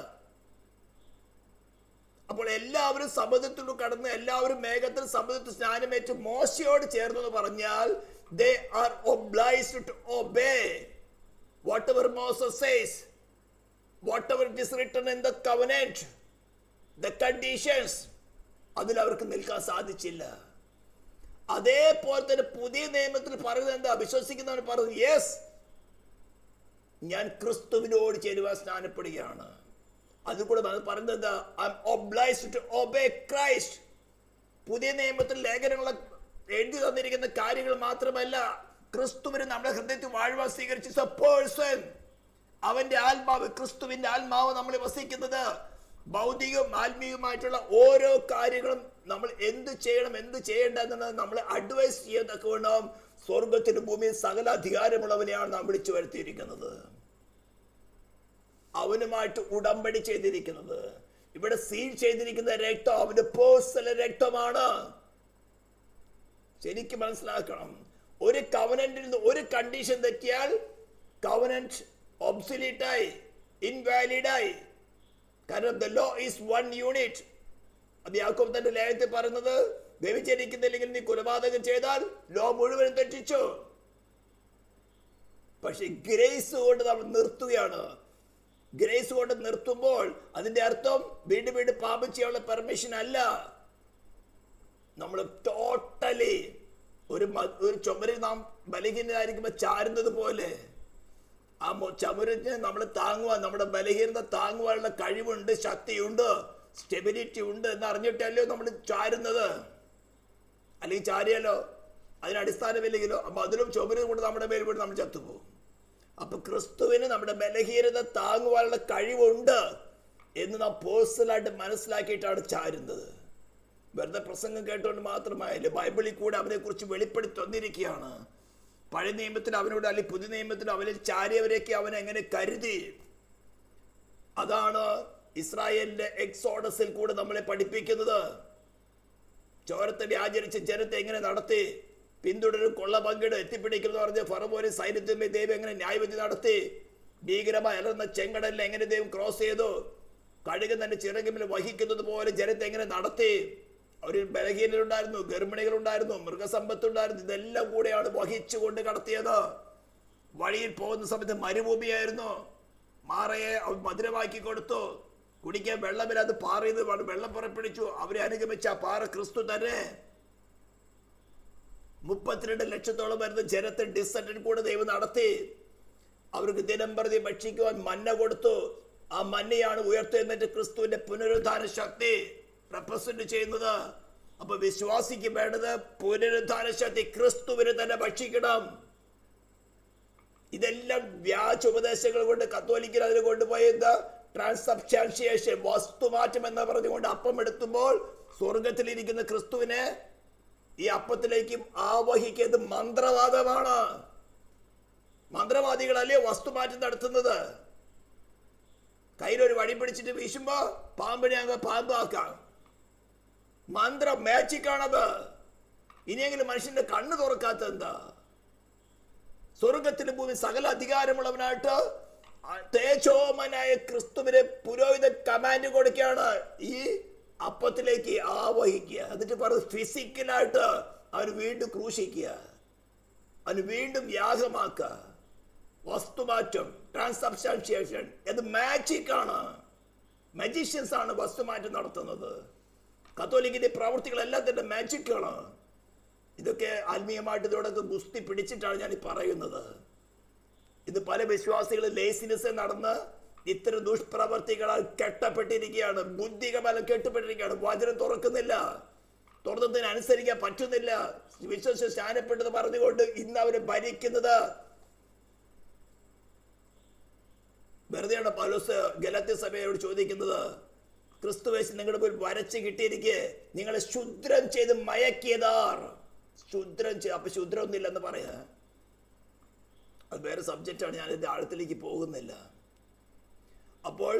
അപ്പോൾ എല്ലാവരും സമുദ്രത്തിലൂടെ കടന്ന് എല്ലാവരും മേഘത്തിൽ സമുദ്രത്തിൽ സ്നാനമേറ്റ് മോശയോട് ചേർന്നു എന്ന് പറഞ്ഞാൽ they are obliged to obey whatever Moses says, whatever it is written in the covenant, the conditions. അതിൽ അവർക്ക് നിൽക്കാൻ സാധിച്ചില്ല. അതേപോലെ തന്നെ പുതിയ നിയമത്തിൽ പറയുന്നത് എന്താ? വിശ്വസിക്കുന്നവൻ പറയുന്നത് യെസ്, ഞാൻ ക്രിസ്തുവിനോട് ചേരുവാൻ സ്നാനപ്പെടുകയാണ്. അതുകൂടെ പറയുന്നത് എന്താ? I am obliged to obey Christ. പുതിയ നിയമത്തിൽ ലേഖനങ്ങൾ എഴുതി തന്നിരിക്കുന്ന കാര്യങ്ങൾ മാത്രമല്ല, ക്രിസ്തുവിന് നമ്മുടെ ഹൃദയത്തിൽ വാഴുവാൻ സ്വീകരിച്ച പേഴ്സൺ. അവന്റെ ആത്മാവ്, ക്രിസ്തുവിന്റെ ആത്മാവ് നമ്മൾ വസിക്കുന്നത്. ഭൗതികവും ആത്മീയവുമായിട്ടുള്ള ഓരോ കാര്യങ്ങളും നമ്മൾ എന്ത് ചെയ്യണം, എന്ത് ചെയ്യേണ്ട എന്നുള്ളത് നമ്മളെ അഡ്വൈസ് ചെയ്തൊക്കെ വേണം. സ്വർഗത്തിനും ഭൂമിയിൽ സകല അധികാരമുള്ളവനെയാണ് നാം വിളിച്ചു വരുത്തിയിരിക്കുന്നത്, അവനുമായിട്ട് ഉടമ്പടി ചെയ്തിരിക്കുന്നത്. ഇവിടെ സീൽ ചെയ്തിരിക്കുന്ന രക്തം അവന്റെ പേഴ്സണൽ രക്തമാണ്. ശരിക്കും മനസ്സിലാക്കണം. ഒരു കവനന്റിൽ നിന്ന് ഒരു കണ്ടീഷൻ തെറ്റിയാൽ കവനന്റ് ഒബ്സൊലീറ്റായി, ഇൻവാലിഡായി. കാരണം the law is one unit. അത് യാക്കോബ് തന്റെ ലേഖനത്തിൽ പറയുന്നത്, വ്യഭിചരിക്കുന്നില്ലെങ്കിൽ നീ കൊലപാതകം ചെയ്താൽ ലോ മുഴുവനും തെറ്റിച്ചു. പക്ഷെ ഗ്രേസ് കൊണ്ട് നമ്മൾ നിർത്തുകയാണ്. ഗ്രേസ് കൊണ്ട് നിർത്തുമ്പോൾ അതിന്റെ അർത്ഥം വീണ്ടും വീണ്ടും പാപം ചെയ്യാനുള്ള പെർമിഷൻ അല്ല. നമ്മൾ ടോട്ടലി ഒരു ചുമരിൽ നാം ബലഹീനരായിരിക്കുമ്പോൾ ചാരുന്നത് പോലെ ആ ചുമരിന് നമ്മൾ താങ്ങുവാൻ, നമ്മുടെ ബലഹീനത താങ്ങുവാനുള്ള കഴിവുണ്ട്, ശക്തിയുണ്ട്, സ്റ്റെബിലിറ്റി ഉണ്ട് എന്ന് അറിഞ്ഞിട്ടല്ലോ നമ്മൾ ചാരുന്നത്. അല്ലെങ്കിൽ ചാരിയാലോ അതിന് അടിസ്ഥാനമില്ലെങ്കിലോ അപ്പൊ അതിലും ചുമരും കൊണ്ട് നമ്മുടെ മേൽ വീട് നമ്മൾ ചത്തുപോകും. അപ്പൊ ക്രിസ്തുവിന് നമ്മുടെ ബലഹീനത താങ്ങുവാനുള്ള കഴിവുണ്ട് എന്ന് നാം പേഴ്സണലായിട്ട് മനസ്സിലാക്കിയിട്ടാണ് ചാരുന്നത്. വെറുതെ പ്രസംഗം കേട്ടുകൊണ്ട് മാത്രമായാലും ബൈബിളിൽ കൂടെ അവനെ കുറിച്ച് വെളിപ്പെടുത്തി തന്നിരിക്കുകയാണ്. പഴയ നിയമത്തിൽ അവനോട്, അല്ലെങ്കിൽ പുതിയ നിയമത്തിൽ അവനിൽ ചാരിയവരെയൊക്കെ അവൻ എങ്ങനെ കരുതി. അതാണ് ഇസ്രായേലിന്റെ എക്സോഡസിൽ കൂടെ നമ്മളെ പഠിപ്പിക്കുന്നത്. ചോരത്തടി ആചരിച്ച് ജനത്തെ എങ്ങനെ നടത്തി, പിന്തുടരും, കൊള്ള പങ്കിട്, എത്തിപ്പിടിക്കുന്നു പറഞ്ഞ് ഫറവോനെ സൈന്യത്തിന്മേൽ ദൈവം എങ്ങനെ ന്യായവിധി നടത്തി, ഭീകരമായി അലർന്ന ചെങ്കടലിൽ എങ്ങനെ ദൈവം ക്രോസ് ചെയ്തു, കഴുകൻ തന്റെ ചിറകിൽ വഹിക്കുന്നത് പോലെ ജനത്തെ എങ്ങനെ നടത്തി. അവരിൽ ബലഹീനരുണ്ടായിരുന്നു, ഗർഭിണികളുണ്ടായിരുന്നു, മൃഗസമ്പത്തുണ്ടായിരുന്നു. ഇതെല്ലാം കൂടെയാണ് വഹിച്ചുകൊണ്ട് കടത്തിയത്. വഴിയിൽ പോകുന്ന സമയത്ത് മരുഭൂമിയായിരുന്നു. മാറയെ അവൻ മധുരമാക്കി കൊടുത്തു. കുടിക്കാൻ വെള്ളമില്ലാതെ പാറയിൽ നിന്ന് വെള്ളം പുറപ്പെടുവിച്ചു. അവരെ അനുഗമിച്ച ആ പാറ ക്രിസ്തു തന്നെ. 32 ലക്ഷത്തോളം വരുന്ന ജനത്തെ ഡിസന്റിൽ കൂടെ ദൈവം നടത്തി. അവർക്ക് ദിനം പ്രതി ഭക്ഷിക്കുവാൻ മന്ന കൊടുത്തു. ആ മന്നയാണ് ഉയർത്തെഴുന്നേറ്റ് ക്രിസ്തുവിന്റെ പുനരുദ്ധാന ശക്തി റെപ്രസെന്റ് ചെയ്യുന്നത്. അപ്പൊ വിശ്വാസിക്ക് വേണ്ടത് പുനരുദ്ധാന ശക്തി, ക്രിസ്തുവിനെ തന്നെ ഭക്ഷിക്കണം. ഇതെല്ലാം വ്യാജ ഉപദേശങ്ങൾ കൊണ്ട് കത്തോലിക്കൽ അതിന് കൊണ്ടുപോയത് ട്രാൻസ്സബ്സ്റ്റാൻഷിയേഷൻ, വസ്തുമാറ്റം എന്ന് പറഞ്ഞുകൊണ്ട് അപ്പം എടുത്തുമ്പോൾ സ്വർഗത്തിലിരിക്കുന്ന ക്രിസ്തുവിനെ ഈ അപ്പത്തിലേക്ക് ആവഹിക്കുന്നത് മന്ത്രവാദമാണ്. മന്ത്രവാദികളല്ലേ വസ്തുമാറ്റം നടത്തുന്നത്. കയ്യിലൊരു വടി പിടിച്ചിട്ട് വീശുമ്പോ പാമ്പിനെ അങ്ങ് പാമ്പാക്കാം. മന്ത്രം, മാജിക്കാണത്. ഇനിയെങ്കിലും മനുഷ്യന്റെ കണ്ണ് തുറക്കാത്ത എന്താ? സ്വർഗത്തിലും ഭൂമി സകല അധികാരമുള്ളവനായിട്ട് തേജോമനായ ക്രിസ്തുവിനെ പുരോഹിത കമാൻഡ് കൊടുക്കുകയാണ്, ഈ അപ്പത്തിലേക്ക് ആവഹിക്കുക. എന്നിട്ട് പറഞ്ഞ് ഫിസിക്കലായിട്ട് അവന് വീണ്ടും ക്രൂശിക്കുക, അവന് വീണ്ടും യാഗമാക്കുക. വസ്തുമാറ്റം, ട്രാൻസ്സബ്സ്റ്റാൻഷിയേഷൻ, ഇത് മാജിക് ആണ്. മജീഷ്യൻസ് ആണ് വസ്തുമാറ്റം നടത്തുന്നത്. കത്തോലിക്കിന്റെ പ്രവൃത്തികളെല്ലാം തന്നെ മാജിക്കാണ്. ഇതൊക്കെ ആത്മീയമായിട്ട് ഇതോടൊക്കെ ഗുസ്തി പിടിച്ചിട്ടാണ് ഞാൻ പറയുന്നത്. ഇത് പല വിശ്വാസികളും ലേസിനെസ് നടന്ന് ഇത്തരം ദുഷ്പ്രവർത്തികളാൽ കെട്ടപ്പെട്ടിരിക്കുകയാണ്. ബുദ്ധികബലം കെട്ടപ്പെട്ടിരിക്കുകയാണ്. വചനം തുറക്കുന്നില്ല, തുറന്നതിന് അനുസരിക്കാൻ പറ്റുന്നില്ല. വിശ്വസിച്ച് സ്നാനപ്പെട്ടത് പറഞ്ഞുകൊണ്ട് ഇന്ന് അവരെ ഭരിക്കുന്നത് വെറുതെയാണ്. പൗലോസ് ഗലാത്യ സഭയോട് ചോദിക്കുന്നത്, ക്രിസ്തുവേശു നിങ്ങളുടെ മുന്നിൽ വരച്ച് കിട്ടിയിരിക്കെ നിങ്ങളെ ശുദ്രം ചെയ്ത് മയക്കിയതാർ. ശുദ്രം ചെയ്ത്, അപ്പൊ ശുദ്രം ഒന്നുമില്ലെന്ന് പറയാ, അത് വേറെ സബ്ജക്റ്റാണ്. ഞാൻ ഇതിന്റെ ആഴത്തിലേക്ക് പോകുന്നില്ല. അപ്പോൾ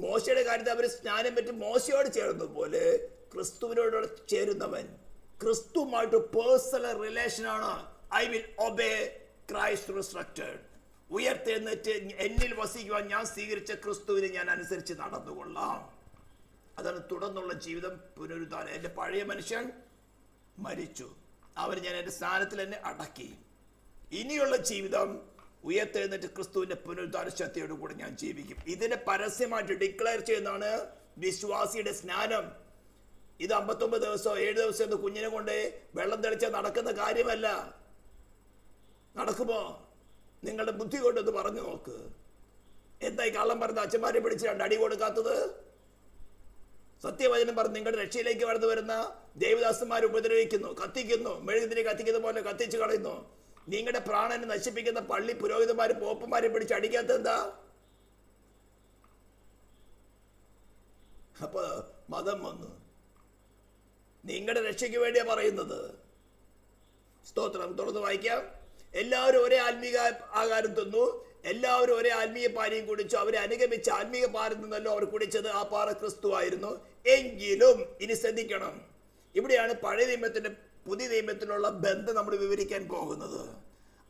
മോശയുടെ കാര്യത്തിൽ അവർ സ്നാനം പറ്റി മോശയോട് ചേർന്ന പോലെ ക്രിസ്തുവിനോട് ചേരുന്നവൻ ക്രിസ്തുവുമായിട്ട് പേഴ്സണൽ റിലേഷനാണ്. I will obey Christ resurrected. ഉയർത്തെഴുന്നേറ്റ് എന്നിൽ വസിക്കുവാൻ ഞാൻ സ്വീകരിച്ച ക്രിസ്തുവിനെ ഞാൻ അനുസരിച്ച് നടന്നുകൊള്ളാം. അതാണ് തുടർന്നുള്ള ജീവിതം, പുനരുദ്ധാനം. എൻ്റെ പഴയ മനുഷ്യൻ മരിച്ചു, അവൻ ഞാൻ എൻ്റെ സ്ഥാനത്തിൽ എന്നെ അടക്കി. ഇനിയുള്ള ജീവിതം ഉയർത്തെഴുന്നേറ്റ് ക്രിസ്തുവിന്റെ പുനരുദ്ധാന ശക്തിയോട് കൂടെ ഞാൻ ജീവിക്കും. ഇതിനെ പരസ്യമായിട്ട് ഡിക്ലെയർ ചെയ്യുന്നതാണ് വിശ്വാസിയുടെ സ്നാനം. ഇത് 59 ദിവസമോ 7 ദിവസം എന്ന് കുഞ്ഞിനെ കൊണ്ട് വെള്ളം തെളിച്ച നടക്കുന്ന കാര്യമല്ല. നടക്കുമോ? നിങ്ങളുടെ ബുദ്ധി കൊണ്ടൊന്ന് പറഞ്ഞു നോക്ക്. എന്തായി കള്ളം പറഞ്ഞ അച്ഛന്മാരെ പിടിച്ച് 2 അടി കൊടുക്കാത്തത്? സത്യവചനം പറഞ്ഞ് നിങ്ങളുടെ രക്ഷയിലേക്ക് വളർന്നു വരുന്ന ദേവദാസന്മാർ ഉപദ്രവിക്കുന്നു, കത്തിക്കുന്നു, മെഴുകുതിരി കത്തിക്കുന്ന പോലെ കത്തിച്ചു കളയുന്നു. നിങ്ങളുടെ പ്രാണനെ നശിപ്പിക്കുന്ന പള്ളി പുരോഹിതന്മാരും പോപ്പന്മാരെ പിടിച്ച് അടിക്കാത്ത എന്താ? അപ്പൊ മതം വന്നു. നിങ്ങളുടെ രക്ഷയ്ക്ക് വേണ്ടിയാ പറയുന്നത്. സ്തോത്രം. തുടർന്ന് വായിക്കാം. എല്ലാവരും ഒരേ ആത്മീക ആഹാരം തിന്നു, എല്ലാവരും ഒരേ ആത്മീയ പാനീയം കുടിച്ചു. അവരെ അനുഗമിച്ച ആത്മീയ പാറിൽ നിന്നല്ലോ അവർ കുടിച്ചത്. ആ പാറ ക്രിസ്തു ആയിരുന്നു. എങ്കിലും ഇനി ശ്രദ്ധിക്കണം, ഇവിടെയാണ് പഴയ നിയമത്തിന്റെ പുതിയ നിയമത്തിലുള്ള ബന്ധം നമ്മൾ വിവരിക്കാൻ പോകുന്നത്.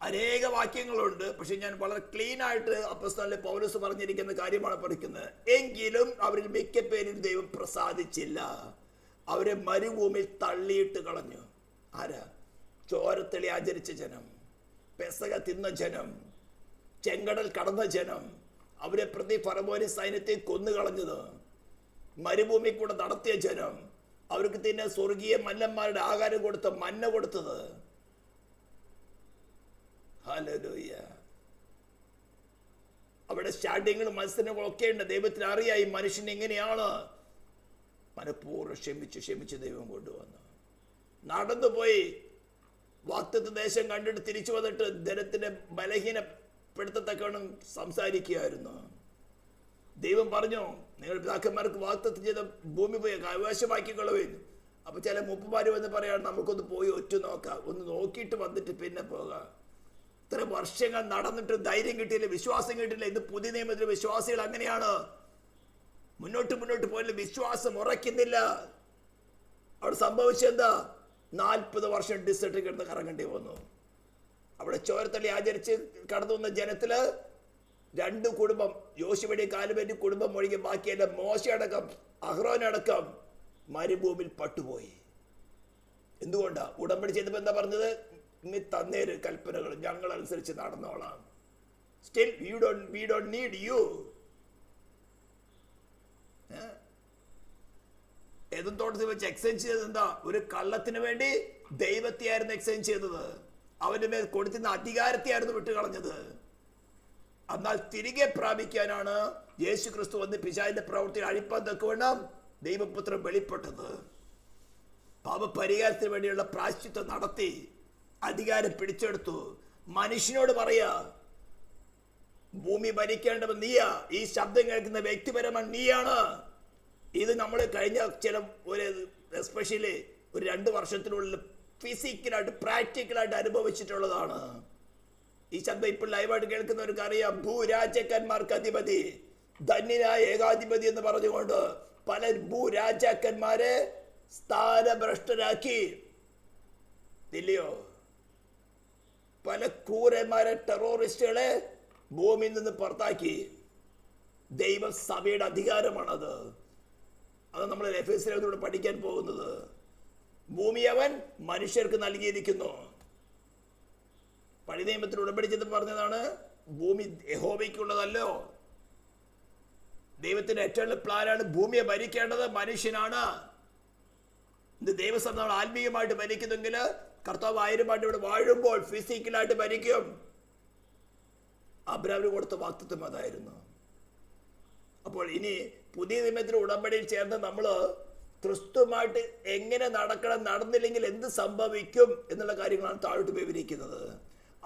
അനേക വാക്യങ്ങളുണ്ട്, പക്ഷെ ഞാൻ വളരെ ക്ലീൻ ആയിട്ട് അപ്പോസ്തലൻ പൗലോസ് പറഞ്ഞിരിക്കുന്ന കാര്യമാണ് പഠിക്കുന്നത്. എങ്കിലും അവരിൽ മിക്ക പേരിൽ ദൈവം പ്രസാദിച്ചില്ല, അവരെ മരുഭൂമിയിൽ തള്ളിയിട്ട് കളഞ്ഞു. ആരാ? ചോരത്തെളി ആചരിച്ച ജനം, പെസക തിന്ന ജനം, ചെങ്കടൽ കടന്ന ജനം, അവരെ പ്രതി ഫറവോനി സൈന്യത്തെ കൊന്നുകളഞ്ഞത്, മരുഭൂമി കൂടെ നടത്തിയ ജനം, അവർക്ക് തന്നെ സ്വർഗീയ മല്ലന്മാരുടെ ആഹാരം കൊടുത്ത മന്ന കൊടുത്തത്. ഹല്ലേലൂയ. അവിടെ സ്റ്റാർട്ടിങ്ങും മത്സരങ്ങളും ഒക്കെ ഉണ്ട്. ദൈവത്തിന് അറിയാം ഈ മനുഷ്യൻ എങ്ങനെയാണ്. മനഃപൂർവ്വം ക്ഷമിച്ച് ദൈവം കൊണ്ടുവന്നു. നടന്നുപോയി വാഗ്ദത്ത ദേശം കണ്ടിട്ട് തിരിച്ചു വന്നിട്ട് ജനത്തിന്റെ ബലഹീനപ്പെടുത്തത്തക്കവണ്ണം സംസാരിക്കുകയായിരുന്നു. ദൈവം പറഞ്ഞു, നിങ്ങൾ പിതാക്കന്മാർക്ക് വാഗ്ദത്തം ചെയ്ത ഭൂമി പോയി കൈവശമാക്കിക്കൊള്ളുവിൻ. അപ്പൊ ചില മുപ്പന്മാര് വന്ന് പറയാണ്, നമുക്കൊന്ന് പോയി ഒറ്റ നോക്കാം, ഒന്ന് നോക്കിയിട്ട് വന്നിട്ട് പിന്നെ പോകാം. ഇത്ര വർഷങ്ങൾ നടന്നിട്ട് ധൈര്യം കിട്ടിയില്ല, വിശ്വാസം കിട്ടിയില്ല. ഇത് പുതിയ നിയമത്തിലെ വിശ്വാസികൾ അങ്ങനെയാണ്. മുന്നോട്ട് പോയാലും വിശ്വാസം ഉറയ്ക്കുന്നില്ല. അവിടെ സംഭവിച്ചെന്താ? 40 വർഷം ഡിസേർട്ടിൽ കിടന്ന് കറങ്ങേണ്ടി വന്നു. അവിടെ ചോരത്തള്ളി ആചരിച്ച് കടന്നു വന്ന ജനത്തില് 2 കുടുംബം, യോശുവയുടെ കാലുവേണ്ടി കുടുംബം ഒഴികെ ബാക്കിയെല്ലാം മോശയടക്കം അഹ്റോനടക്കം മരുഭൂമിയിൽ പട്ടുപോയി. എന്തുകൊണ്ടാ? ഉടമ്പടി ചെയ്തപ്പോ എന്താ പറഞ്ഞത്? നീ തന്നേര് കൽപ്പനകൾ, ഞങ്ങൾ അനുസരിച്ച് നടന്നോളാം. Still we don't need you. ഏതും തോട്ടത്തിൽ വെച്ച് എക്സ്ചേഞ്ച് ചെയ്തത് എന്താ? ഒരു കള്ളത്തിന് വേണ്ടി ദൈവത്തെയായിരുന്നു എക്സ്ചേഞ്ച് ചെയ്തത്. അവന്റെ മേൽ കൊടുത്തിരുന്ന അധികാരത്തെയായിരുന്നു വിട്ടുകളഞ്ഞത്. എന്നാൽ തിരികെ പ്രാപിക്കാനാണ് യേശു ക്രിസ്തു വന്ന് പിശാചിന്റെ പ്രവൃത്തിയിൽ അഴിപ്പാൻ തക്കവണ്ണം ദൈവപുത്രൻ വെളിപ്പെട്ടത്. പാപപരിഹാരത്തിന് വേണ്ടിയുള്ള പ്രായശ്ചിത്തം നടത്തി അധികാരം പിടിച്ചെടുത്തു. മനുഷ്യനോട് പറയാ, ഭൂമി ഭരിക്കേണ്ടവൻ നീയാ, ഈ ശബ്ദം കേൾക്കുന്ന വ്യക്തിപരമായി നീയാണ്. ഇത് നമ്മൾ കഴിഞ്ഞ എസ്പെഷ്യലി ഒരു 2 വർഷത്തിനുള്ളിൽ ഫിസിക്കലായിട്ട് പ്രാക്ടിക്കലായിട്ട് അനുഭവിച്ചിട്ടുള്ളതാണ്. ഈ ശബ്ദം ഇപ്പോൾ ലൈവായിട്ട് കേൾക്കുന്നവർക്ക് അറിയാം. ഭൂരാജാക്കന്മാർക്ക് അധിപതി, ധന്യനായ ഏകാധിപതി എന്ന് പറഞ്ഞുകൊണ്ട് പല ഭൂരാജാക്കന്മാരെ സ്ഥാനഭ്രഷ്ടരാക്കി, ഇല്ലയോ? പല ക്രൂരന്മാരെ, ടെററിസ്റ്റുകളെ ഭൂമിയിൽ നിന്ന് പുറത്താക്കി. ദൈവസഭയുടെ അധികാരമാണത്. അത് നമ്മൾ എഫേസ്യരോട് പഠിക്കാൻ പോകുന്നത്. ഭൂമി അവൻ മനുഷ്യർക്ക് നൽകിയിരിക്കുന്നു. പഴയ നിയമത്തിൽ ഉടമ്പടി ചെയ്ത് പറഞ്ഞതാണ്, ഭൂമി യഹോവയ്ക്കുള്ളതല്ലോ. ദൈവത്തിന്റെ ഏറ്റവും പ്ലാനാണ്. ഭൂമിയെ ഭരിക്കേണ്ടത് മനുഷ്യനാണ്. ഇത് ദൈവസഭ നമ്മൾ ആത്മീയമായിട്ട് ഭരിക്കുന്നെങ്കിൽ കർത്താവ് 1000 ആണ്ട് ഇവിടെ വാഴുമ്പോൾ ഫിസിക്കലായിട്ട് ഭരിക്കും. അബ്രാഹാമിന് കൊടുത്ത വാഗ്ദത്തം അതായിരുന്നു. അപ്പോൾ ഇനി പുതിയ നിയമത്തിലെ ഉടമ്പടിയിൽ ചേർന്ന് നമ്മൾ ക്രിസ്തുമായിട്ട് എങ്ങനെ നടക്കണം, നടന്നില്ലെങ്കിൽ എന്ത് സംഭവിക്കും എന്നുള്ള കാര്യങ്ങളാണ് താഴോട്ട് വിവരിക്കുന്നത്.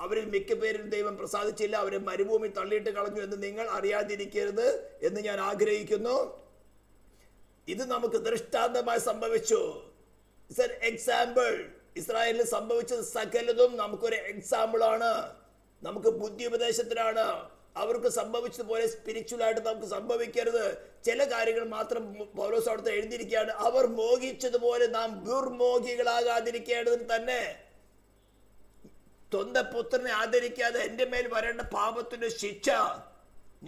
അവരിൽ മിക്ക പേരും ദൈവം പ്രസാദിച്ചില്ല, അവരെ മരുഭൂമി തള്ളിയിട്ട് കളഞ്ഞു എന്ന് നിങ്ങൾ അറിയാതിരിക്കരുത് എന്ന് ഞാൻ ആഗ്രഹിക്കുന്നു. ഇത് നമുക്ക് ദൃഷ്ടാന്തമായി സംഭവിച്ചു. എക്സാമ്പിൾ. ഇസ്രായേലിൽ സംഭവിച്ചത് സകലതും നമുക്കൊരു എക്സാമ്പിൾ ആണ്, നമുക്ക് ബുദ്ധി ഉപദേശത്തിനാണ്. അവർക്ക് സംഭവിച്ചതുപോലെ സ്പിരിച്വൽ ആയിട്ട് നമുക്ക് സംഭവിക്കരുത്. ചില കാര്യങ്ങൾ മാത്രം പൗലോസ് അവിടുത്തെ എഴുതിയിരിക്കുകയാണ്. അവർ മോഹിച്ചതുപോലെ നാം ദുർമോഹികളാകാതിരിക്കേണ്ടതിന് തന്നെ. സ്വന്തം പുത്രനെ ആദരിക്കാതെ എൻ്റെ മേൽ വരേണ്ട പാപത്തിന്റെ ശിക്ഷ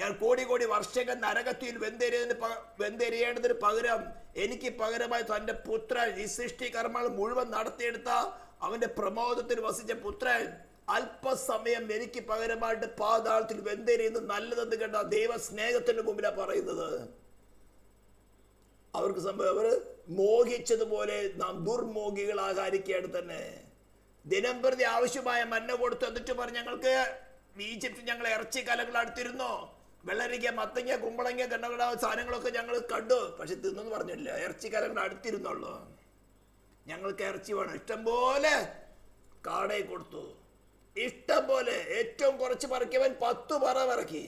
ഞാൻ കോടി വർഷങ്ങൾ നരകത്തിൽ വെന്തെരിയേണ്ടതിന് പകരം എനിക്ക് പകരമായി തന്റെ പുത്രൻ ഈ സൃഷ്ടി കർമ്മങ്ങൾ മുഴുവൻ നടത്തിയെടുത്ത അവന്റെ പ്രമോദത്തിൽ വസിച്ച പുത്രൻ അല്പസമയം എനിക്ക് പകരമായിട്ട് പാതാളത്തിൽ വെന്തെരിയുന്നത് നല്ലതെന്ന് കണ്ട ദൈവ സ്നേഹത്തിന്റെ മുമ്പിലാണ് പറയുന്നത്. അവർക്ക് സംഭവം, അവർ മോഹിച്ചതുപോലെ നാം ദുർമോഹികളാകാതിരിക്കുകയാണ് തന്നെ. ദിനം പ്രതി ആവശ്യമായ മന്ന കൊടുത്തു. എന്നിട്ട് പറഞ്ഞു, ഞങ്ങൾക്ക് ഈജിപ്തിൽ ഞങ്ങൾ ഇറച്ചി കലകൾ അടുത്തിരുന്നോ, വെള്ളരിക്ക, മത്തങ്ങ, കുമ്പളങ്ങ, കണ്ണകട സാധനങ്ങളൊക്കെ ഞങ്ങൾ കണ്ടു, പക്ഷെ തിന്നെന്ന് പറഞ്ഞില്ല. ഇറച്ചി കലകൾ അടുത്തിരുന്നുള്ളൂ. ഞങ്ങൾക്ക് ഇറച്ചി വേണം. ഇഷ്ടം പോലെ കാടയെ കൊടുത്തു, ഇഷ്ടം പോലെ. ഏറ്റവും കുറച്ച് പറക്കിയവൻ 10 പറ പറക്കി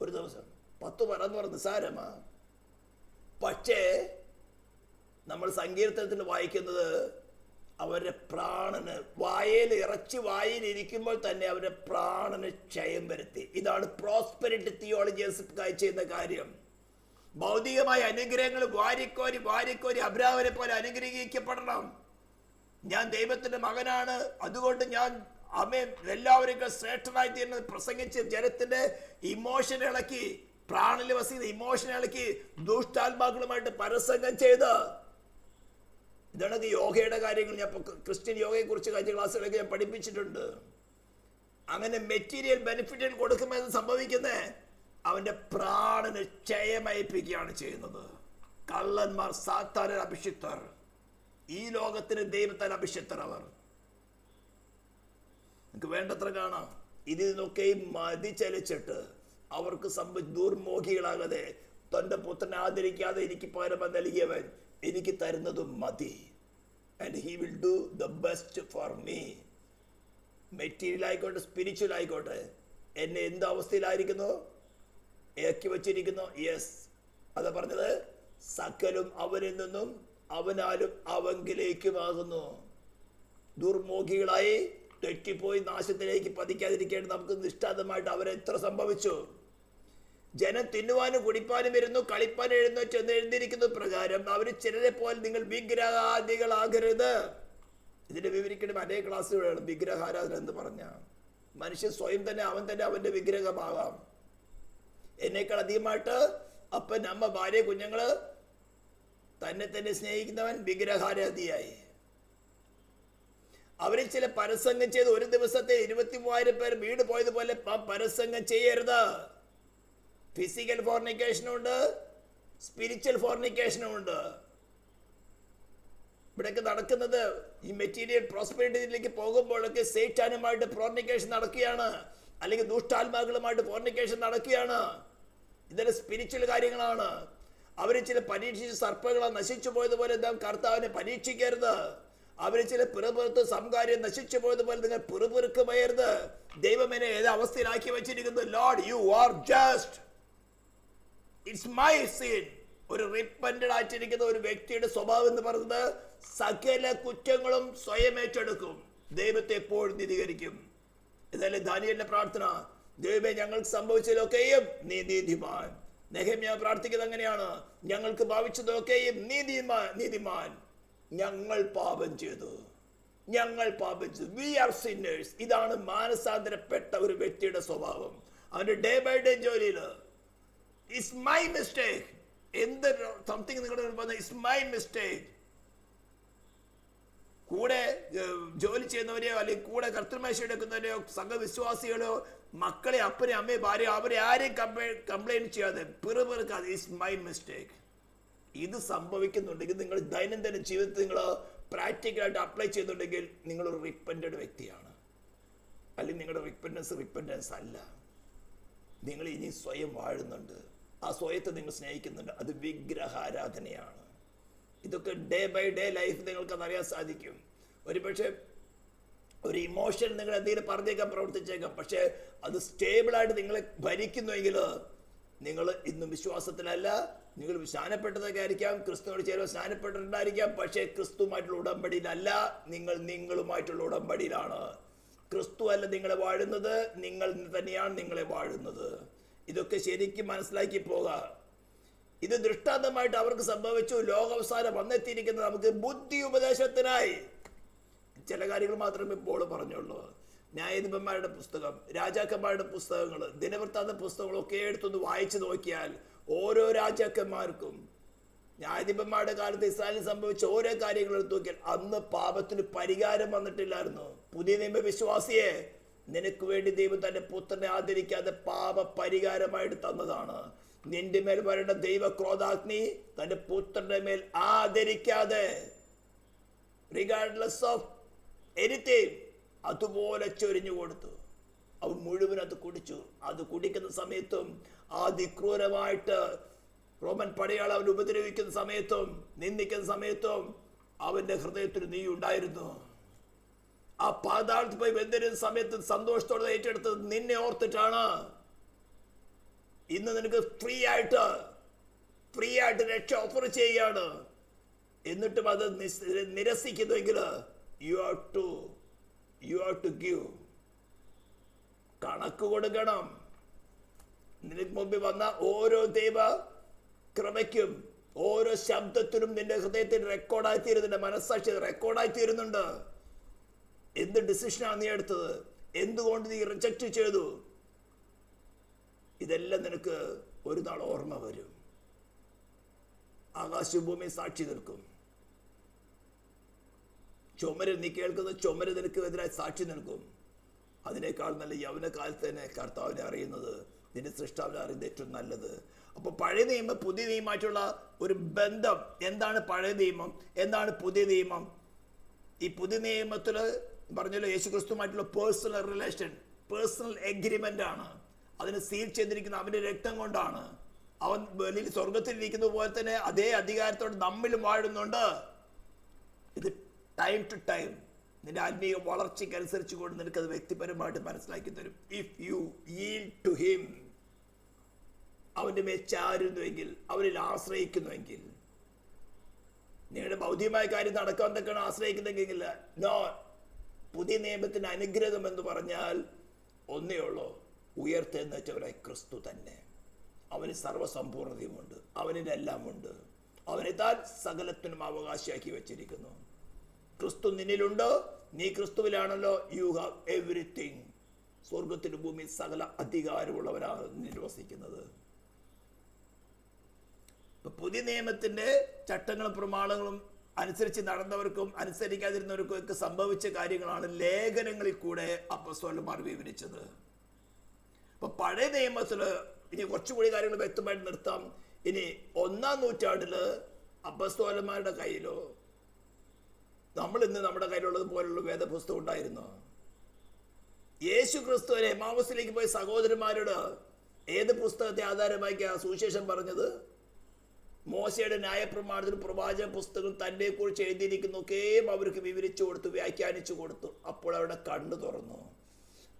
ഒരു ദിവസം. 10 പറ എന്ന് പറഞ്ഞ നിസാരമാ. പക്ഷേ നമ്മൾ സങ്കീർത്തനത്തിൽ വായിക്കുന്നത് അവരുടെ പ്രാണന് ഇറച്ചി വായിൽ ഇരിക്കുമ്പോൾ തന്നെ അവരുടെ പ്രാണന് ക്ഷയം വരുത്തി. ഇതാണ് പ്രോസ്പെരിറ്റി തിയോളജിയൻസ് ചെയ്യുന്ന കാര്യം. ഭൗതികമായ അനുഗ്രഹങ്ങൾ വാരിക്കോരി വാരിക്കോരി അബ്രാഹാമിനെ പോലെ അനുഗ്രഹിക്കപ്പെടണം. ഞാൻ ദൈവത്തിന്റെ മകനാണ്, അതുകൊണ്ട് ഞാൻ എല്ലാവരും ശ്രേഷ്ഠനായി തീരുന്നത് പ്രസംഗിച്ച് ജനത്തിന്റെ ഇമോഷൻ ഇളക്കി, പ്രാണനിൽ വസിക്കുന്ന ഇമോഷൻ ഇളക്കി ദുഷ്ടാത്മാക്കളുമായിട്ട് പരസംഗം ചെയ്ത്. ഇതാണ് യോഗയുടെ കാര്യങ്ങൾ. ഞാൻ ക്രിസ്ത്യൻ യോഗയെ കുറിച്ച് കഴിഞ്ഞ ക്ലാസ്സുകളൊക്കെ ഞാൻ പഠിപ്പിച്ചിട്ടുണ്ട്. അങ്ങനെ മെറ്റീരിയൽ ബെനിഫിറ്റുകൾ കൊടുക്കുമ്പോൾ സംഭവിക്കുന്നത് അവന്റെ പ്രാണന് ക്ഷയമയപ്പിക്കുകയാണ് ചെയ്യുന്നത്. കള്ളന്മാർ, സാത്താൻ അഭിഷിക്തർ, ഈ ലോകത്തിന് ദൈവത്താൽ അഭിഷിക്തർ. അവർ നമുക്ക് വേണ്ടത്ര കാണാം. ഇതിൽ നിന്നൊക്കെയും മതിചലിച്ചിട്ട് അവർക്ക് ദുർമോഹികളാകാതെ, തന്റെ പുത്രനെ ആദരിക്കാതെ എനിക്ക് പകരം നൽകിയവൻ എനിക്ക് തരുന്നതും മതി. And he will do the best for me. Material ആയിക്കോട്ടെ, സ്പിരിച്വൽ ആയിക്കോട്ടെ, എന്നെ എന്ത് അവസ്ഥയിലായിരിക്കുന്നു ഇറക്കി വച്ചിരിക്കുന്നു. യെസ്, അതാ പറഞ്ഞത്, സകലും അവനിൽ നിന്നും അവനാലും അവങ്കിലേക്കുമാകുന്നു. ദുർമോഹികളായി തെറ്റിപ്പോയി നാശത്തിലേക്ക് പതിക്കാതിരിക്കേണ്ടത് നമുക്ക് നിഷ്ഠാതമായിട്ട് അവരെ എത്ര സംഭവിച്ചു. ജനം തിന്നുവാനും കുടിപ്പാനും ഇരുന്നു, കളിപ്പാനും എഴുന്നു ചെന്ന് എഴുതിയിരിക്കുന്ന പ്രകാരം അവർ ചിലരെ പോലെ നിങ്ങൾ വിഗ്രഹാദികളാകരുത്. ഇതിന്റെ വിവരിക്കേണ്ട അതേ ക്ലാസ്സുകളാണ്. വിഗ്രഹാരാധന എന്ന് പറഞ്ഞ മനുഷ്യൻ സ്വയം തന്നെ അവന്റെ വിഗ്രഹമാകാം. എന്നേക്കാൾ അധികമായിട്ട് അപ്പൻ, അമ്മ, ഭാര്യ, കുഞ്ഞുങ്ങള്, തന്നെ സ്നേഹിക്കുന്നവൻ വിഗ്രഹാരാധിയായി. അവരിൽ ചില പരസംഗം ചെയ്ത് ഒരു ദിവസത്തെ 23,000 പേർ വീട് പോയതുപോലെ പരസംഗം ചെയ്യരുത്. ഫിസിക്കൽ ഫോർണിക്കേഷനും ഉണ്ട്, സ്പിരിച്വൽ ഫോർണിക്കേഷനും ഉണ്ട്. ഇവിടെയൊക്കെ നടക്കുന്നത് ഈ മെറ്റീരിയൽ പ്രോസ്പെരിറ്റിയിലേക്ക് പോകുമ്പോഴൊക്കെ സേറ്റാനുമായിട്ട് ഫോർണിക്കേഷൻ നടക്കുകയാണ്, അല്ലെങ്കിൽ ദുഷ്ടാത്മാക്കളുമായിട്ട് ഫോർണിക്കേഷൻ നടക്കുകയാണ്. ഇതെല്ലാം സ്പിരിച്വൽ കാര്യങ്ങളാണ്. അവർ ചില പരീക്ഷിച്ച സർപ്പങ്ങളെ നശിച്ചു പോയതുപോലെ നാം കർത്താവിനെ പരീക്ഷിക്കരുത്. അവർ ചില പിറുപിറുത്ത് സംകാര്യം നശിച്ചു പോയതുപോലെ നിങ്ങൾ പിറുപിറുക്കുമയരുത്. ദൈവം എന്നെ ഏത് അവസ്ഥയിലാക്കി വെച്ചിരിക്കുന്നു. Lord, you are just, it's my sin. ഒരു റിപ്പന്റഡ് ആയിട്ടിരിക്കുന്ന ഒരു വ്യക്തിയുടെ സ്വഭാവം എന്ന് പറയുന്നത് സകല കുറ്റങ്ങളും സ്വയം ഏറ്റെടുക്കും, ദൈവത്തെ എപ്പോഴും നീതീകരിക്കും. ഇതല്ലേ ദാനിയേലിന്റെ പ്രാർത്ഥന, ദൈവമേ ഞങ്ങൾക്ക് സംഭവിച്ചതൊക്കെയും നീ നീതിമാൻ. നെഹമ്യാ പ്രാർത്ഥിക്കുന്നത് അങ്ങനെയാണ്, ഞങ്ങൾക്ക് ഭാവിച്ചതൊക്കെയും നീതിമാൻ. ഞങ്ങൾ പാപം ചെയ്തു. We are sinners. ഇതാണ് മാനസാന്തരപ്പെട്ട ഒരു വ്യക്തിയുടെ സ്വഭാവം. അവന്റെ ഡേ ബൈ ഡേ ജോലിയിൽ ഇറ്റ്സ് മൈ മിസ്റ്റേക്ക്. എന്ത് സംതിങ് നിങ്ങളുടെ പറഞ്ഞ ഇറ്റ്സ് മൈ മിസ്റ്റേക്ക്. കൂടെ ജോലി ചെയ്യുന്നവരെയോ അല്ലെങ്കിൽ കൂടെ കർത്തൃമേശ എടുക്കുന്നവരെയോ സഹവിശ്വാസികളോ മക്കളെ, അപ്പനെ, അമ്മയെ, ഭാര്യ, അവരെ ആരെയും കംപ്ലൈന്റ് ചെയ്യാതെ പിറുപിറുക്കാതെ ഇറ്റ്സ് മൈ മിസ്റ്റേക്ക്. ഇത് സംഭവിക്കുന്നുണ്ടെങ്കിൽ നിങ്ങൾ ദൈനംദിന ജീവിതത്തിൽ നിങ്ങൾ പ്രാക്ടിക്കലായിട്ട് അപ്ലൈ ചെയ്യുന്നുണ്ടെങ്കിൽ നിങ്ങളൊരു റിപ്പന്റഡ് വ്യക്തിയാണ്. അല്ലെങ്കിൽ നിങ്ങളുടെ റിപ്പന്റൻസ് അല്ല. നിങ്ങൾ ഇനി സ്വയം വാഴുന്നുണ്ട്, ആ സ്വയത്തെ നിങ്ങൾ സ്നേഹിക്കുന്നുണ്ട്. അത് വിഗ്രഹാരാധനയാണ്. ഇതൊക്കെ ഡേ ബൈ ഡേ ലൈഫ് നിങ്ങൾക്ക് അതറിയാൻ സാധിക്കും. ഒരുപക്ഷെ ഒരു ഇമോഷൻ നിങ്ങൾ എന്തെങ്കിലും പറഞ്ഞേക്കാം, പ്രവർത്തിച്ചേക്കാം, പക്ഷെ അത് സ്റ്റേബിളായിട്ട് നിങ്ങളെ ഭരിക്കുന്നുവെങ്കിൽ നിങ്ങൾ ഇന്നും വിശ്വാസത്തിലല്ല. നിങ്ങൾ സ്നാനപ്പെട്ടതൊക്കെ ആയിരിക്കാം, ക്രിസ്തുവിനോട് ചേരുവ സ്നാനപ്പെട്ടിട്ടുണ്ടായിരിക്കാം, പക്ഷേ ക്രിസ്തുവുമായിട്ടുള്ള ഉടമ്പടിയിലല്ല. നിങ്ങളുമായിട്ടുള്ള ഉടമ്പടിയിലാണ്. ക്രിസ്തു അല്ല നിങ്ങളെ വാഴുന്നത്, നിങ്ങൾ തന്നെയാണ് നിങ്ങളെ വാഴുന്നത്. ഇതൊക്കെ ശരിക്കും മനസ്സിലാക്കി പോകാം. ഇത് ദൃഷ്ടാന്തമായിട്ട് അവർക്ക് സംഭവിച്ചു. ലോകാവസാനം വന്നെത്തിയിരിക്കുന്നത് നമുക്ക് ബുദ്ധി ഉപദേശത്തിനായി. ചില കാര്യങ്ങൾ മാത്രമേ ഇപ്പോൾ പറഞ്ഞുള്ളൂ. ന്യായാധിപന്മാരുടെ പുസ്തകം, രാജാക്കന്മാരുടെ പുസ്തകങ്ങൾ, ദിനവൃത്താന്ത പുസ്തകങ്ങളൊക്കെ എടുത്തൊന്ന് വായിച്ചു നോക്കിയാൽ ഓരോ രാജാക്കന്മാർക്കും ന്യായാധിപന്മാരുടെ കാലത്ത് ഇസ്രായേലിൽ സംഭവിച്ച ഓരോ കാര്യങ്ങൾ എടുത്തു നോക്കിയാൽ അന്ന് പാപത്തിന് പരിഹാരം വന്നിട്ടില്ലായിരുന്നു. പുതിയ നിയമ വിശ്വാസിയെ, നിനക്ക് വേണ്ടി ദൈവം തന്റെ പുത്രനെ ആദരിക്കാതെ പാപ പരിഹാരമായിട്ട് തന്നതാണ്. നിന്റെ മേൽ വരേണ്ട ദൈവ ക്രോധാഗ്നി തന്റെ പുത്രന്റെ മേൽ ആദരിക്കാതെ, റിഗാർഡ്ലെസ് ഓഫ് എനിത്തിങ്, അതുപോലെ ചൊരിഞ്ഞു കൊടുത്തു. അവൻ മുഴുവൻ അത് കുടിച്ചു. അത് കുടിക്കുന്ന സമയത്തും അതിക്രൂരമായിട്ട് റോമൻ പടയാൾ അവൻ ഉപദ്രവിക്കുന്ന സമയത്തും നിന്ദിക്കുന്ന സമയത്തും അവന്റെ ഹൃദയത്തിൽ നീ ഉണ്ടായിരുന്നു. ആ പാതാളത്തിൽ പോയി വെന്തിരുന്ന സമയത്ത് സന്തോഷത്തോടെ ഏറ്റെടുത്തത് നിന്നെ ഓർത്തിട്ടാണ്. ഇന്ന് നിനക്ക് ഫ്രീ ആയിട്ട് രക്ഷ ഓഫർ ചെയ്യാണ്. എന്നിട്ടും അത് നിരസിക്കുന്നുവെങ്കിൽ യു ഹാവ് ടു ഗിവ്. കണക്ക് കൊടുക്കണം. നിനക്ക് മുമ്പിൽ വന്ന ഓരോ ദൈവ കൃപയ്ക്കും ഓരോ ശബ്ദത്തിനും നിന്റെ ഹൃദയത്തിൽ റെക്കോർഡായി തീരുന്നു, നിന്റെ മനസ്സാക്ഷി റെക്കോർഡായി തീരുന്നുണ്ട്. എന്ത് ഡിസിഷനാണ് നീ എടുത്തത്? എന്തുകൊണ്ട് നീ റിജക്റ്റ് ചെയ്തു? ഇതെല്ലാം നിനക്ക് ഒരു നാൾ ഓർമ്മ വരും. ആകാശവും ഭൂമിയും സാക്ഷി നിൽക്കും. ചുമര് നീ കേൾക്കുന്ന ചുമര് നിനക്ക് എതിരായി സാക്ഷി നിൽക്കും. അതിനേക്കാൾ നല്ല യൗവനകാലത്ത് തന്നെ കർത്താവിനെ അറിയുന്നത്, നിന്റെ സൃഷ്ടാവിനെ അറിയുന്നത് ഏറ്റവും നല്ലത്. അപ്പോൾ പഴയ നിയമം പുതിയ നിയമമായിട്ടുള്ള ഒരു ബന്ധം എന്താണ്? പഴയ നിയമം എന്താണ്? പുതിയ നിയമം. ഈ പുതിയ നിയമത്തിൽ പറഞ്ഞല്ലോ യേശുക്രിസ്തുമായിട്ടുള്ള പേഴ്സണൽ റിലേഷൻ, പേഴ്സണൽ എഗ്രിമെന്റ് ആണ്. അതിന് സീൽ ചെയ്തിരിക്കുന്ന അവന്റെ രക്തം കൊണ്ടാണ്. അവൻ വെളിയിൽ സ്വർഗത്തിൽ പോലെ തന്നെ അതേ അധികാരത്തോടെ നമ്മിലും വാഴുന്നുണ്ട്. ഇത് ടൈം ടു ടൈം നിന്റെ ആത്മീയ വളർച്ചയ്ക്ക് അനുസരിച്ച് കൊണ്ട് നിനക്കത് വ്യക്തിപരമായിട്ട് മനസ്സിലാക്കി തരും. If you yield to him, അവന്റെ മേൽ ചാരുന്നുവെങ്കിൽ, അവനിൽ ആശ്രയിക്കുന്നുവെങ്കിൽ, നിങ്ങളുടെ ഭൗതികമായ കാര്യം നടക്കാൻ തക്കാണ് ആശ്രയിക്കുന്നെങ്കിൽ നോ. പുതിയ നിയമത്തിന്റെ അനുഗ്രഹം എന്ന് പറഞ്ഞാൽ ഒന്നേ ഉള്ളൂ, ഉയർത്തെഴുന്നേറ്റവനായ ക്രിസ്തു തന്നെ. അവന് സർവ്വസമ്പൂർണതയുമുണ്ട്, അവനിൽ എല്ലാം ഉണ്ട്. അവനെ താൻ സകലത്തിനും അവകാശിയാക്കി വെച്ചിരിക്കുന്നു. ക്രിസ്തു നിന്നിലുണ്ടോ? നീ ക്രിസ്തുവിലാണല്ലോ. You have everything. സ്വർഗത്തിനും ഭൂമിയിൽ സകല അധികാരമുള്ളവരാണ് നിർവസിക്കുന്നത്. പുതിയ നിയമത്തിന്റെ ചട്ടങ്ങളും പ്രമാണങ്ങളും അനുസരിച്ച് നടന്നവർക്കും അനുസരിക്കാതിരുന്നവർക്കും ഒക്കെ സംഭവിച്ച കാര്യങ്ങളാണ് ലേഖനങ്ങളിൽ കൂടെ അപ്പോസ്തലന്മാർ വിവരിച്ചത്. അപ്പൊ പഴയ നിയമത്തില് ഇനി കുറച്ചുകൂടി കാര്യങ്ങൾ വ്യക്തമായിട്ട് നിർത്താം. ഇനി 1-ാം നൂറ്റാണ്ടില് അപ്പോസ്തലന്മാരുടെ കയ്യിലോ നമ്മൾ ഇന്ന് നമ്മുടെ കയ്യിലുള്ളത് പോലുള്ള വേദപുസ്തകം ഉണ്ടായിരുന്നു. യേശു ക്രിസ്തുവിനെ എമ്മാവൂസിലേക്ക് പോയ സഹോദരന്മാരോട് ഏത് പുസ്തകത്തെ ആധാരമാക്കിയ സുവിശേഷം പറഞ്ഞത്? മോശയുടെ ന്യായപ്രമാണത്തിലും പ്രവാചക പുസ്തകം തന്നെ കുറിച്ച് എഴുതിയിരിക്കുന്നൊക്കെയും അവർക്ക് വിവരിച്ചു കൊടുത്തു, വ്യാഖ്യാനിച്ചു കൊടുത്തു. അപ്പോൾ അവരുടെ കണ്ണു തുറന്നു.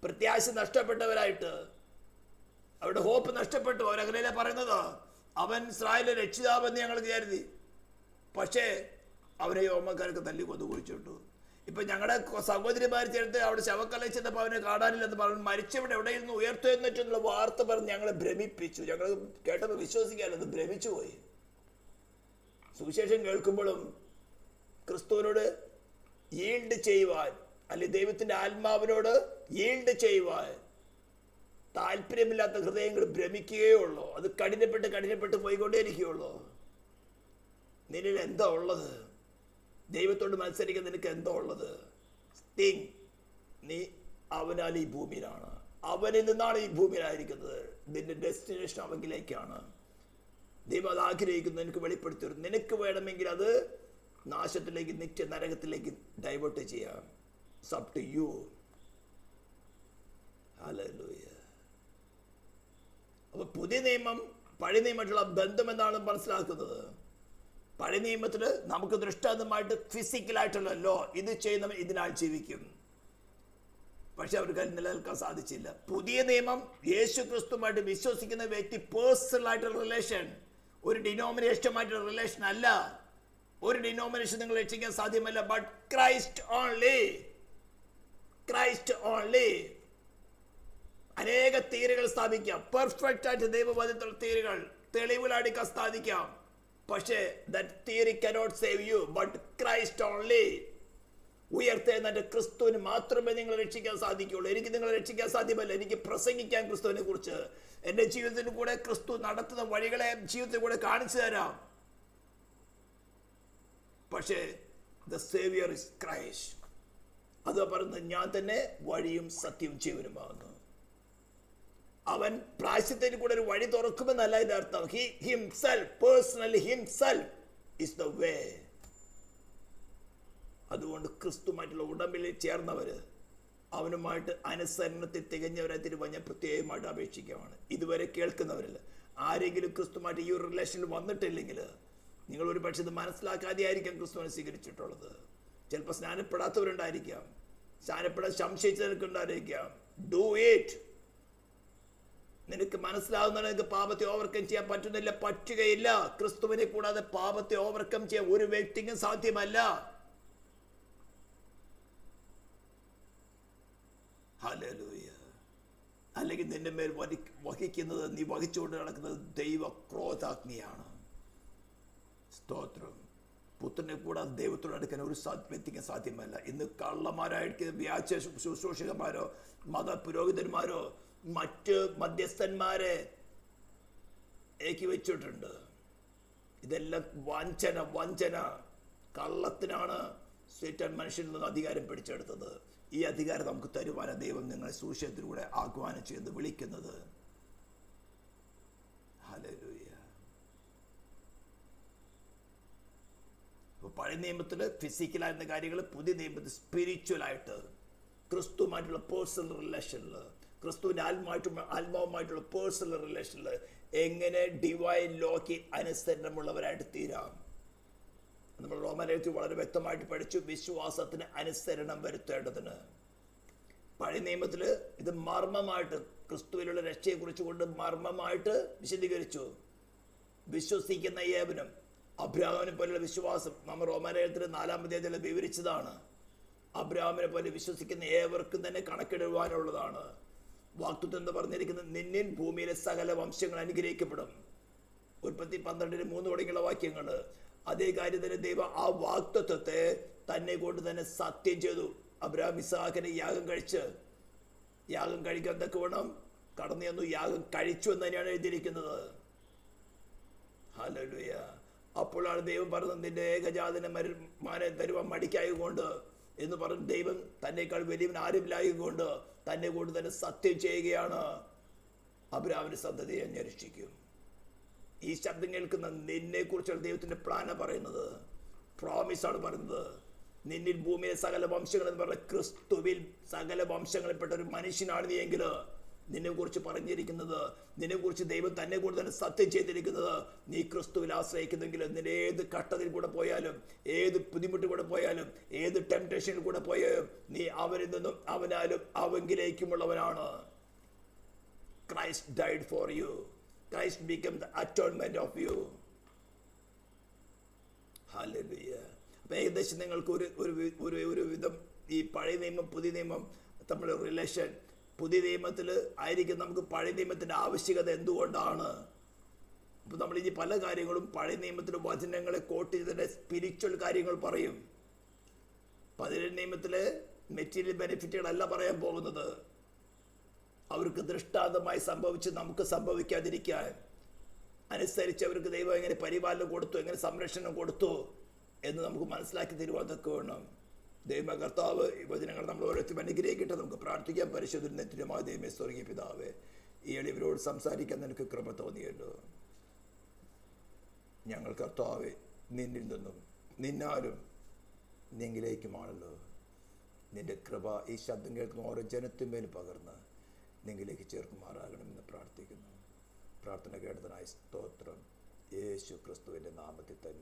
പ്രത്യാശ നഷ്ടപ്പെട്ടവരായിട്ട്, അവരുടെ ഹോപ്പ് നഷ്ടപ്പെട്ടു. അവരങ്ങനെയല്ലേ പറയുന്നത്? അവൻ ഇസ്രായേലിന്റെ രക്ഷിതാവെന്ന് ഞങ്ങൾ കരുതി, പക്ഷേ അവരെ യോമക്കാർക്ക് തല്ലി കൊതുകുഴിച്ചിട്ടു. ഇപ്പൊ ഞങ്ങളുടെ സഹോദരിമാർ ചേർത്ത് അവിടെ ശവക്കലയിൽ ചെന്നപ്പോൾ അവനെ കാണാനില്ലെന്ന് പറഞ്ഞു. മരിച്ചവിടെ എവിടെയിരുന്നു ഉയർത്തെഴുന്നേറ്റെന്നുള്ള വാർത്ത പറഞ്ഞ് ഞങ്ങളെ ഭ്രമിപ്പിച്ചു. ഞങ്ങൾ കേട്ടപ്പോൾ വിശ്വസിക്കാനത് ഭ്രമിച്ചു പോയി. സുവിശേഷം കേൾക്കുമ്പോഴും ക്രിസ്തുവിനോട് ഈൽഡ് ചെയ്യുവാൻ, അല്ലെങ്കിൽ ദൈവത്തിന്റെ ആത്മാവിനോട് ഈൽഡ് ചെയ്യുവാൻ താല്പര്യമില്ലാത്ത ഹൃദയങ്ങൾ ഭ്രമിക്കുകയേ ഉള്ളൂ. അത് കഠിനപ്പെട്ട് പോയിക്കൊണ്ടേയിരിക്കുകയുള്ളൂ. നിന്നിൽ എന്താ ഉള്ളത്? ദൈവത്തോട് മത്സരിക്കാൻ നിനക്ക് എന്താ ഉള്ളത്? നീ അവനാൽ ഈ ഭൂമിയിലാണ്, അവനിൽ നിന്നാണ് ഈ ഭൂമിയിലായിരിക്കുന്നത്. നിന്റെ ഡെസ്റ്റിനേഷൻ അവങ്കിലേക്കാണ്. ദൈവം അത് ആഗ്രഹിക്കുന്നു, നിനക്ക് വെളിപ്പെടുത്തി വരും. നിനക്ക് വേണമെങ്കിൽ അത് നാശത്തിലേക്ക്, നിത്യ നരകത്തിലേക്ക് ഡൈവേർട്ട് ചെയ്യാം. It's up to you. Hallelujah. അപ്പൊ പുതിയ നിയമം പഴയ നിയമമായിട്ടുള്ള ബന്ധം എന്താണ് മനസ്സിലാക്കുന്നത്? പഴയ നിയമത്തിൽ നമുക്ക് ദൃഷ്ടാന്തമായിട്ട് ഫിസിക്കലായിട്ടുള്ള ലോ, ഇത് ചെയ്യുന്നവൻ ഇതിനാൽ ജീവിക്കും. പക്ഷെ അവർക്ക് അതിൽ നിലനിൽക്കാൻ സാധിച്ചില്ല. പുതിയ നിയമം യേശു ക്രിസ്തുമായിട്ട് വിശ്വസിക്കുന്ന വ്യക്തി പേഴ്സണൽ ആയിട്ടുള്ള റിലേഷൻ, ഒരു ഡിനോമിനേഷനുമായിട്ടുള്ള റിലേഷൻ അല്ല. ഒരു ഡിനോമിനേഷൻ നിങ്ങൾ രക്ഷിക്കാൻ സാധ്യമല്ല. But Christ only, Christ only. അനേക തീരുകൾ സ്ഥാപിക്കാം, പെർഫെക്റ്റ് ആയിട്ട് ദൈവബോധത്തിലുള്ള തീരുകൾ തെളിവുകളടിക്കാൻ സാധിക്കാം. പക്ഷേ that theory cannot save you, but Christ only. ഉയർത്തെഴുന്നേറ്റ ക്രിസ്തുവിന് മാത്രമേ നിങ്ങളെ രക്ഷിക്കാൻ സാധിക്കുകയുള്ളൂ. എനിക്ക് നിങ്ങളെ രക്ഷിക്കാൻ സാധ്യമല്ല. എനിക്ക് പ്രസംഗിക്കാൻ ക്രിസ്തുവിനെ കുറിച്ച്, എൻ്റെ ജീവിതത്തിൽ കൂടെ ക്രിസ്തു നടത്തുന്ന വഴികളെ ജീവിതത്തിൽ കൂടെ കാണിച്ചു തരാം. പക്ഷേ ദ സേവിയർ ഇസ് ക്രൈസ്റ്റ്. അത് പറയുന്നത് ഞാൻ തന്നെ വഴിയും സത്യവും ജീവനുമാകുന്നു. അവൻ പ്രായശ്ചിത്തത്തിന് കൂടെ ഒരു വഴി തുറക്കുമെന്നല്ല ഇതിന്റെ അർത്ഥം. He himself personally himself is the way. അതുകൊണ്ട് ക്രിസ്തുമായിട്ടുള്ള ഉടമ്പടിയിൽ ചേർന്നവര് അവനുമായിട്ട് അനുസരണത്തിൽ തികഞ്ഞവരായി തിരുവഞ്ഞ പ്രത്യേകമായിട്ട് അപേക്ഷിക്കുകയാണ്. ഇതുവരെ കേൾക്കുന്നവരിൽ ആരെങ്കിലും ക്രിസ്തുമായിട്ട് ഈ ഒരു റിലേഷനിൽ വന്നിട്ടില്ലെങ്കിൽ നിങ്ങൾ ഒരു പക്ഷേ ഇത് മനസ്സിലാക്കാതെ ആയിരിക്കാം ക്രിസ്തുവിനെ സ്വീകരിച്ചിട്ടുള്ളത്. ചിലപ്പോൾ സ്നാനപ്പെടാത്തവരുണ്ടായിരിക്കാം, സ്നാനപ്പെടാൻ സംശയിച്ച് നിൽക്കുന്നുണ്ടായിരിക്കാം. Do it. നിനക്ക് മനസ്സിലാവുന്ന നിനക്ക് പാപത്തെ ഓവർകം ചെയ്യാൻ പറ്റുന്നില്ല, പറ്റുകയില്ല. ക്രിസ്തുവിനെ കൂടാതെ പാപത്തെ ഓവർകം ചെയ്യാൻ ഒരു വ്യക്തിക്കും സാധ്യമല്ല. ഹല്ലേലൂയ. അല്ലെങ്കിൽ നിന്റെ മേൽ വഹിക്കുന്നത്, നീ വഹിച്ചുകൊണ്ട് നടക്കുന്നത് ദൈവ ക്രോധാഗ്നിയാണ്. സ്തോത്രം. പുത്രനെ കൂടാതെ ദൈവത്തോട് അടുക്കാൻ ഒരു വ്യക്തിക്ക് സാധ്യമല്ല. ഇന്ന് കള്ളന്മാരായിരിക്കുന്ന വ്യാജ ശുശ്രൂഷകന്മാരോ മതപുരോഹിതന്മാരോ മറ്റ് മധ്യസ്ഥന്മാരെ ഏക്കി വെച്ചിട്ടുണ്ട്. ഇതെല്ലാം വഞ്ചന കള്ളത്തിനാണ് സൈത്താൻ മനുഷ്യനിൽ നിന്ന് അധികാരം പിടിച്ചെടുത്തത്. ഈ അധികാരം നമുക്ക് തരുവാനാണ് ദൈവം നിങ്ങളെ സുവിശേഷത്തിലൂടെ ആഹ്വാനം ചെയ്ത് വിളിക്കുന്നത്. ഹല്ലേലൂയ. പഴയ നിയമത്തിൽ ഫിസിക്കലായിരുന്ന കാര്യങ്ങൾ പുതിയ നിയമത്തിൽ സ്പിരിച്വലായിട്ട് ക്രിസ്തുവുമായിട്ടുള്ള പേഴ്സണൽ റിലേഷനിൽ, ക്രിസ്തുവിൻ്റെ ആത്മാവുമായിട്ടുള്ള പേഴ്സണൽ റിലേഷനിൽ എങ്ങനെ ഡിവൈൻ ലോക്ക് അനുസരണമുള്ളവരായിട്ട് തീരാം. നമ്മൾ റോമലേഖനത്തിൽ വളരെ വ്യക്തമായിട്ട് പഠിച്ചു. വിശ്വാസത്തിന് അനുസരണം വരുത്തേണ്ടതിന്. പഴയ നിയമത്തിൽ ഇത് മർമ്മമായിട്ട് ക്രിസ്തുവിലുള്ള രക്ഷയെക്കുറിച്ച് കൊണ്ട് മർമ്മമായിട്ട് വിശദീകരിച്ചു. വിശ്വസിക്കുന്ന ഏവനും അബ്രാഹാമിനെ പോലെയുള്ള വിശ്വാസം നമ്മൾ റോമലേഖനത്തിൽ 4-ാം അധ്യായത്തിൽ വിവരിച്ചതാണ്. അബ്രാഹാമിനെ പോലെ വിശ്വസിക്കുന്ന ഏവർക്കും തന്നെ കണക്കിടുവാനുള്ളതാണ്. വാഗ്ദത്തം എന്ന് പറഞ്ഞിരിക്കുന്നത് നിന്നിൽ ഭൂമിയിലെ സകല വംശങ്ങൾ അനുഗ്രഹിക്കപ്പെടും. ഉൽപ്പത്തി 12:3 തുടങ്ങിയുള്ള വാക്യങ്ങൾ. അതേ കാര്യത്തിന് ദൈവം ആ വാഗ്ദത്തത്തെ തന്നെ കൊണ്ട് തന്നെ സത്യം ചെയ്തു. അബ്രാഹാം ഇസ്ഹാക്കിനെ യാഗം കഴിക്കാൻ എന്തൊക്കെ വേണം കടന്നു ചെന്നു യാഗം കഴിച്ചു എന്ന് തന്നെയാണ് എഴുതിയിരിക്കുന്നത്. ഹല്ലേലൂയ. അപ്പോഴാണ് ദൈവം പറഞ്ഞത് നിന്റെ ഏകജാതനെ മാനെ തരുവാൻ മടിക്കായതുകൊണ്ട് എന്ന് പറഞ്ഞ് ദൈവം തന്നെക്കാൾ വലിയവൻ ആരുമില്ലായതുകൊണ്ട് തന്നെ കൊണ്ട് തന്നെ സത്യം ചെയ്യുകയാണ്. അബ്രാഹാമിന്റെ സന്തതിയെ അന്വേഷിക്കും. ഈ ശബ്ദം കേൾക്കുന്ന നിന്നെ കുറിച്ചുള്ള ദൈവത്തിന്റെ പ്ലാനാണ് പറയുന്നത്, പ്രോമിസാണ് പറയുന്നത്. നിന്നിൽ ഭൂമിയിലെ സകല വംശങ്ങൾ എന്ന് പറഞ്ഞ ക്രിസ്തുവിൽ സകല വംശങ്ങളിൽപ്പെട്ട ഒരു മനുഷ്യനാണ് നീ എങ്കിൽ നിന്നെ കുറിച്ച് പറഞ്ഞിരിക്കുന്നത്, നിന്നെ കുറിച്ച് ദൈവം തന്നെ കൂടെ തന്നെ സത്യം ചെയ്തിരിക്കുന്നത്, നീ ക്രിസ്തുവിൽ ആശ്രയിക്കുന്നെങ്കിൽ നിന്റെ ഏത് ഘട്ടത്തിൽ കൂടെ പോയാലും, ഏത് ബുദ്ധിമുട്ടിൽ കൂടെ പോയാലും, ഏത് ടെംപ്ടേഷനിൽ കൂടെ പോയാലും നീ അവനിൽ നിന്നും അവനാലും അവങ്കിലേക്കുമുള്ളവനാണ്. Christ died for you. Christ became the atonement of you. Hallelujah. അപ്പോൾ ഏകദേശം നിങ്ങൾക്ക് ഒരു വിധം ഈ പഴയ നിയമം പുതിയ നിയമം തമ്മിലുള്ള റിലേഷൻ, പുതിയ നിയമത്തിൽ ആയിരിക്കും നമുക്ക് പഴയ നിയമത്തിൻ്റെ ആവശ്യകത എന്തുകൊണ്ടാണ്. അപ്പോൾ നമ്മൾ ഇനി പല കാര്യങ്ങളും പഴയ നിയമത്തിലെ വചനങ്ങളെ കോട്ട് ചെയ്തതിൻ്റെ സ്പിരിച്വൽ കാര്യങ്ങൾ പറയും. പഴയ നിയമത്തിലെ മെറ്റീരിയൽ ബെനിഫിറ്റുകളല്ല പറയാൻ പോകുന്നത്. അവർക്ക് ദൃഷ്ടാന്തമായി സംഭവിച്ച് നമുക്ക് സംഭവിക്കാതിരിക്കാൻ അനുസരിച്ച് അവർക്ക് ദൈവം എങ്ങനെ പരിപാലനം കൊടുത്തു, എങ്ങനെ സംരക്ഷണം കൊടുത്തു എന്ന് നമുക്ക് മനസ്സിലാക്കി തരുവാതൊക്കെ വേണം. ദൈവ കർത്താവ് ഈ വചനങ്ങൾ നമ്മൾ ഓരോരുത്തരും അനുഗ്രഹിക്കട്ടെ. നമുക്ക് പ്രാർത്ഥിക്കാൻ. പരിശുദ്ധമായ ദൈവമേ സ്വർഗീയ പിതാവേ, ഈ എളിവരോട് സംസാരിക്കാൻ നിനക്ക് കൃപ തോന്നിയല്ലോ. ഞങ്ങൾ കർത്താവെ നിന്നിൽ നിന്നും നിന്നാലും നിങ്ങളിലേക്കുമാണല്ലോ. നിന്റെ കൃപ ഈ ശബ്ദം കേൾക്കുന്ന ഓരോ ജനത്തിന്മേൽ പകർന്ന് നിങ്ങളിലേക്ക് ചേർക്കുമാറാകണമെന്ന് പ്രാർത്ഥിക്കുന്നു. പ്രാർത്ഥന കേട്ടതിനായി സ്തോത്രം. യേശു ക്രിസ്തുവിൻ്റെ നാമത്തിൽ തന്നെ.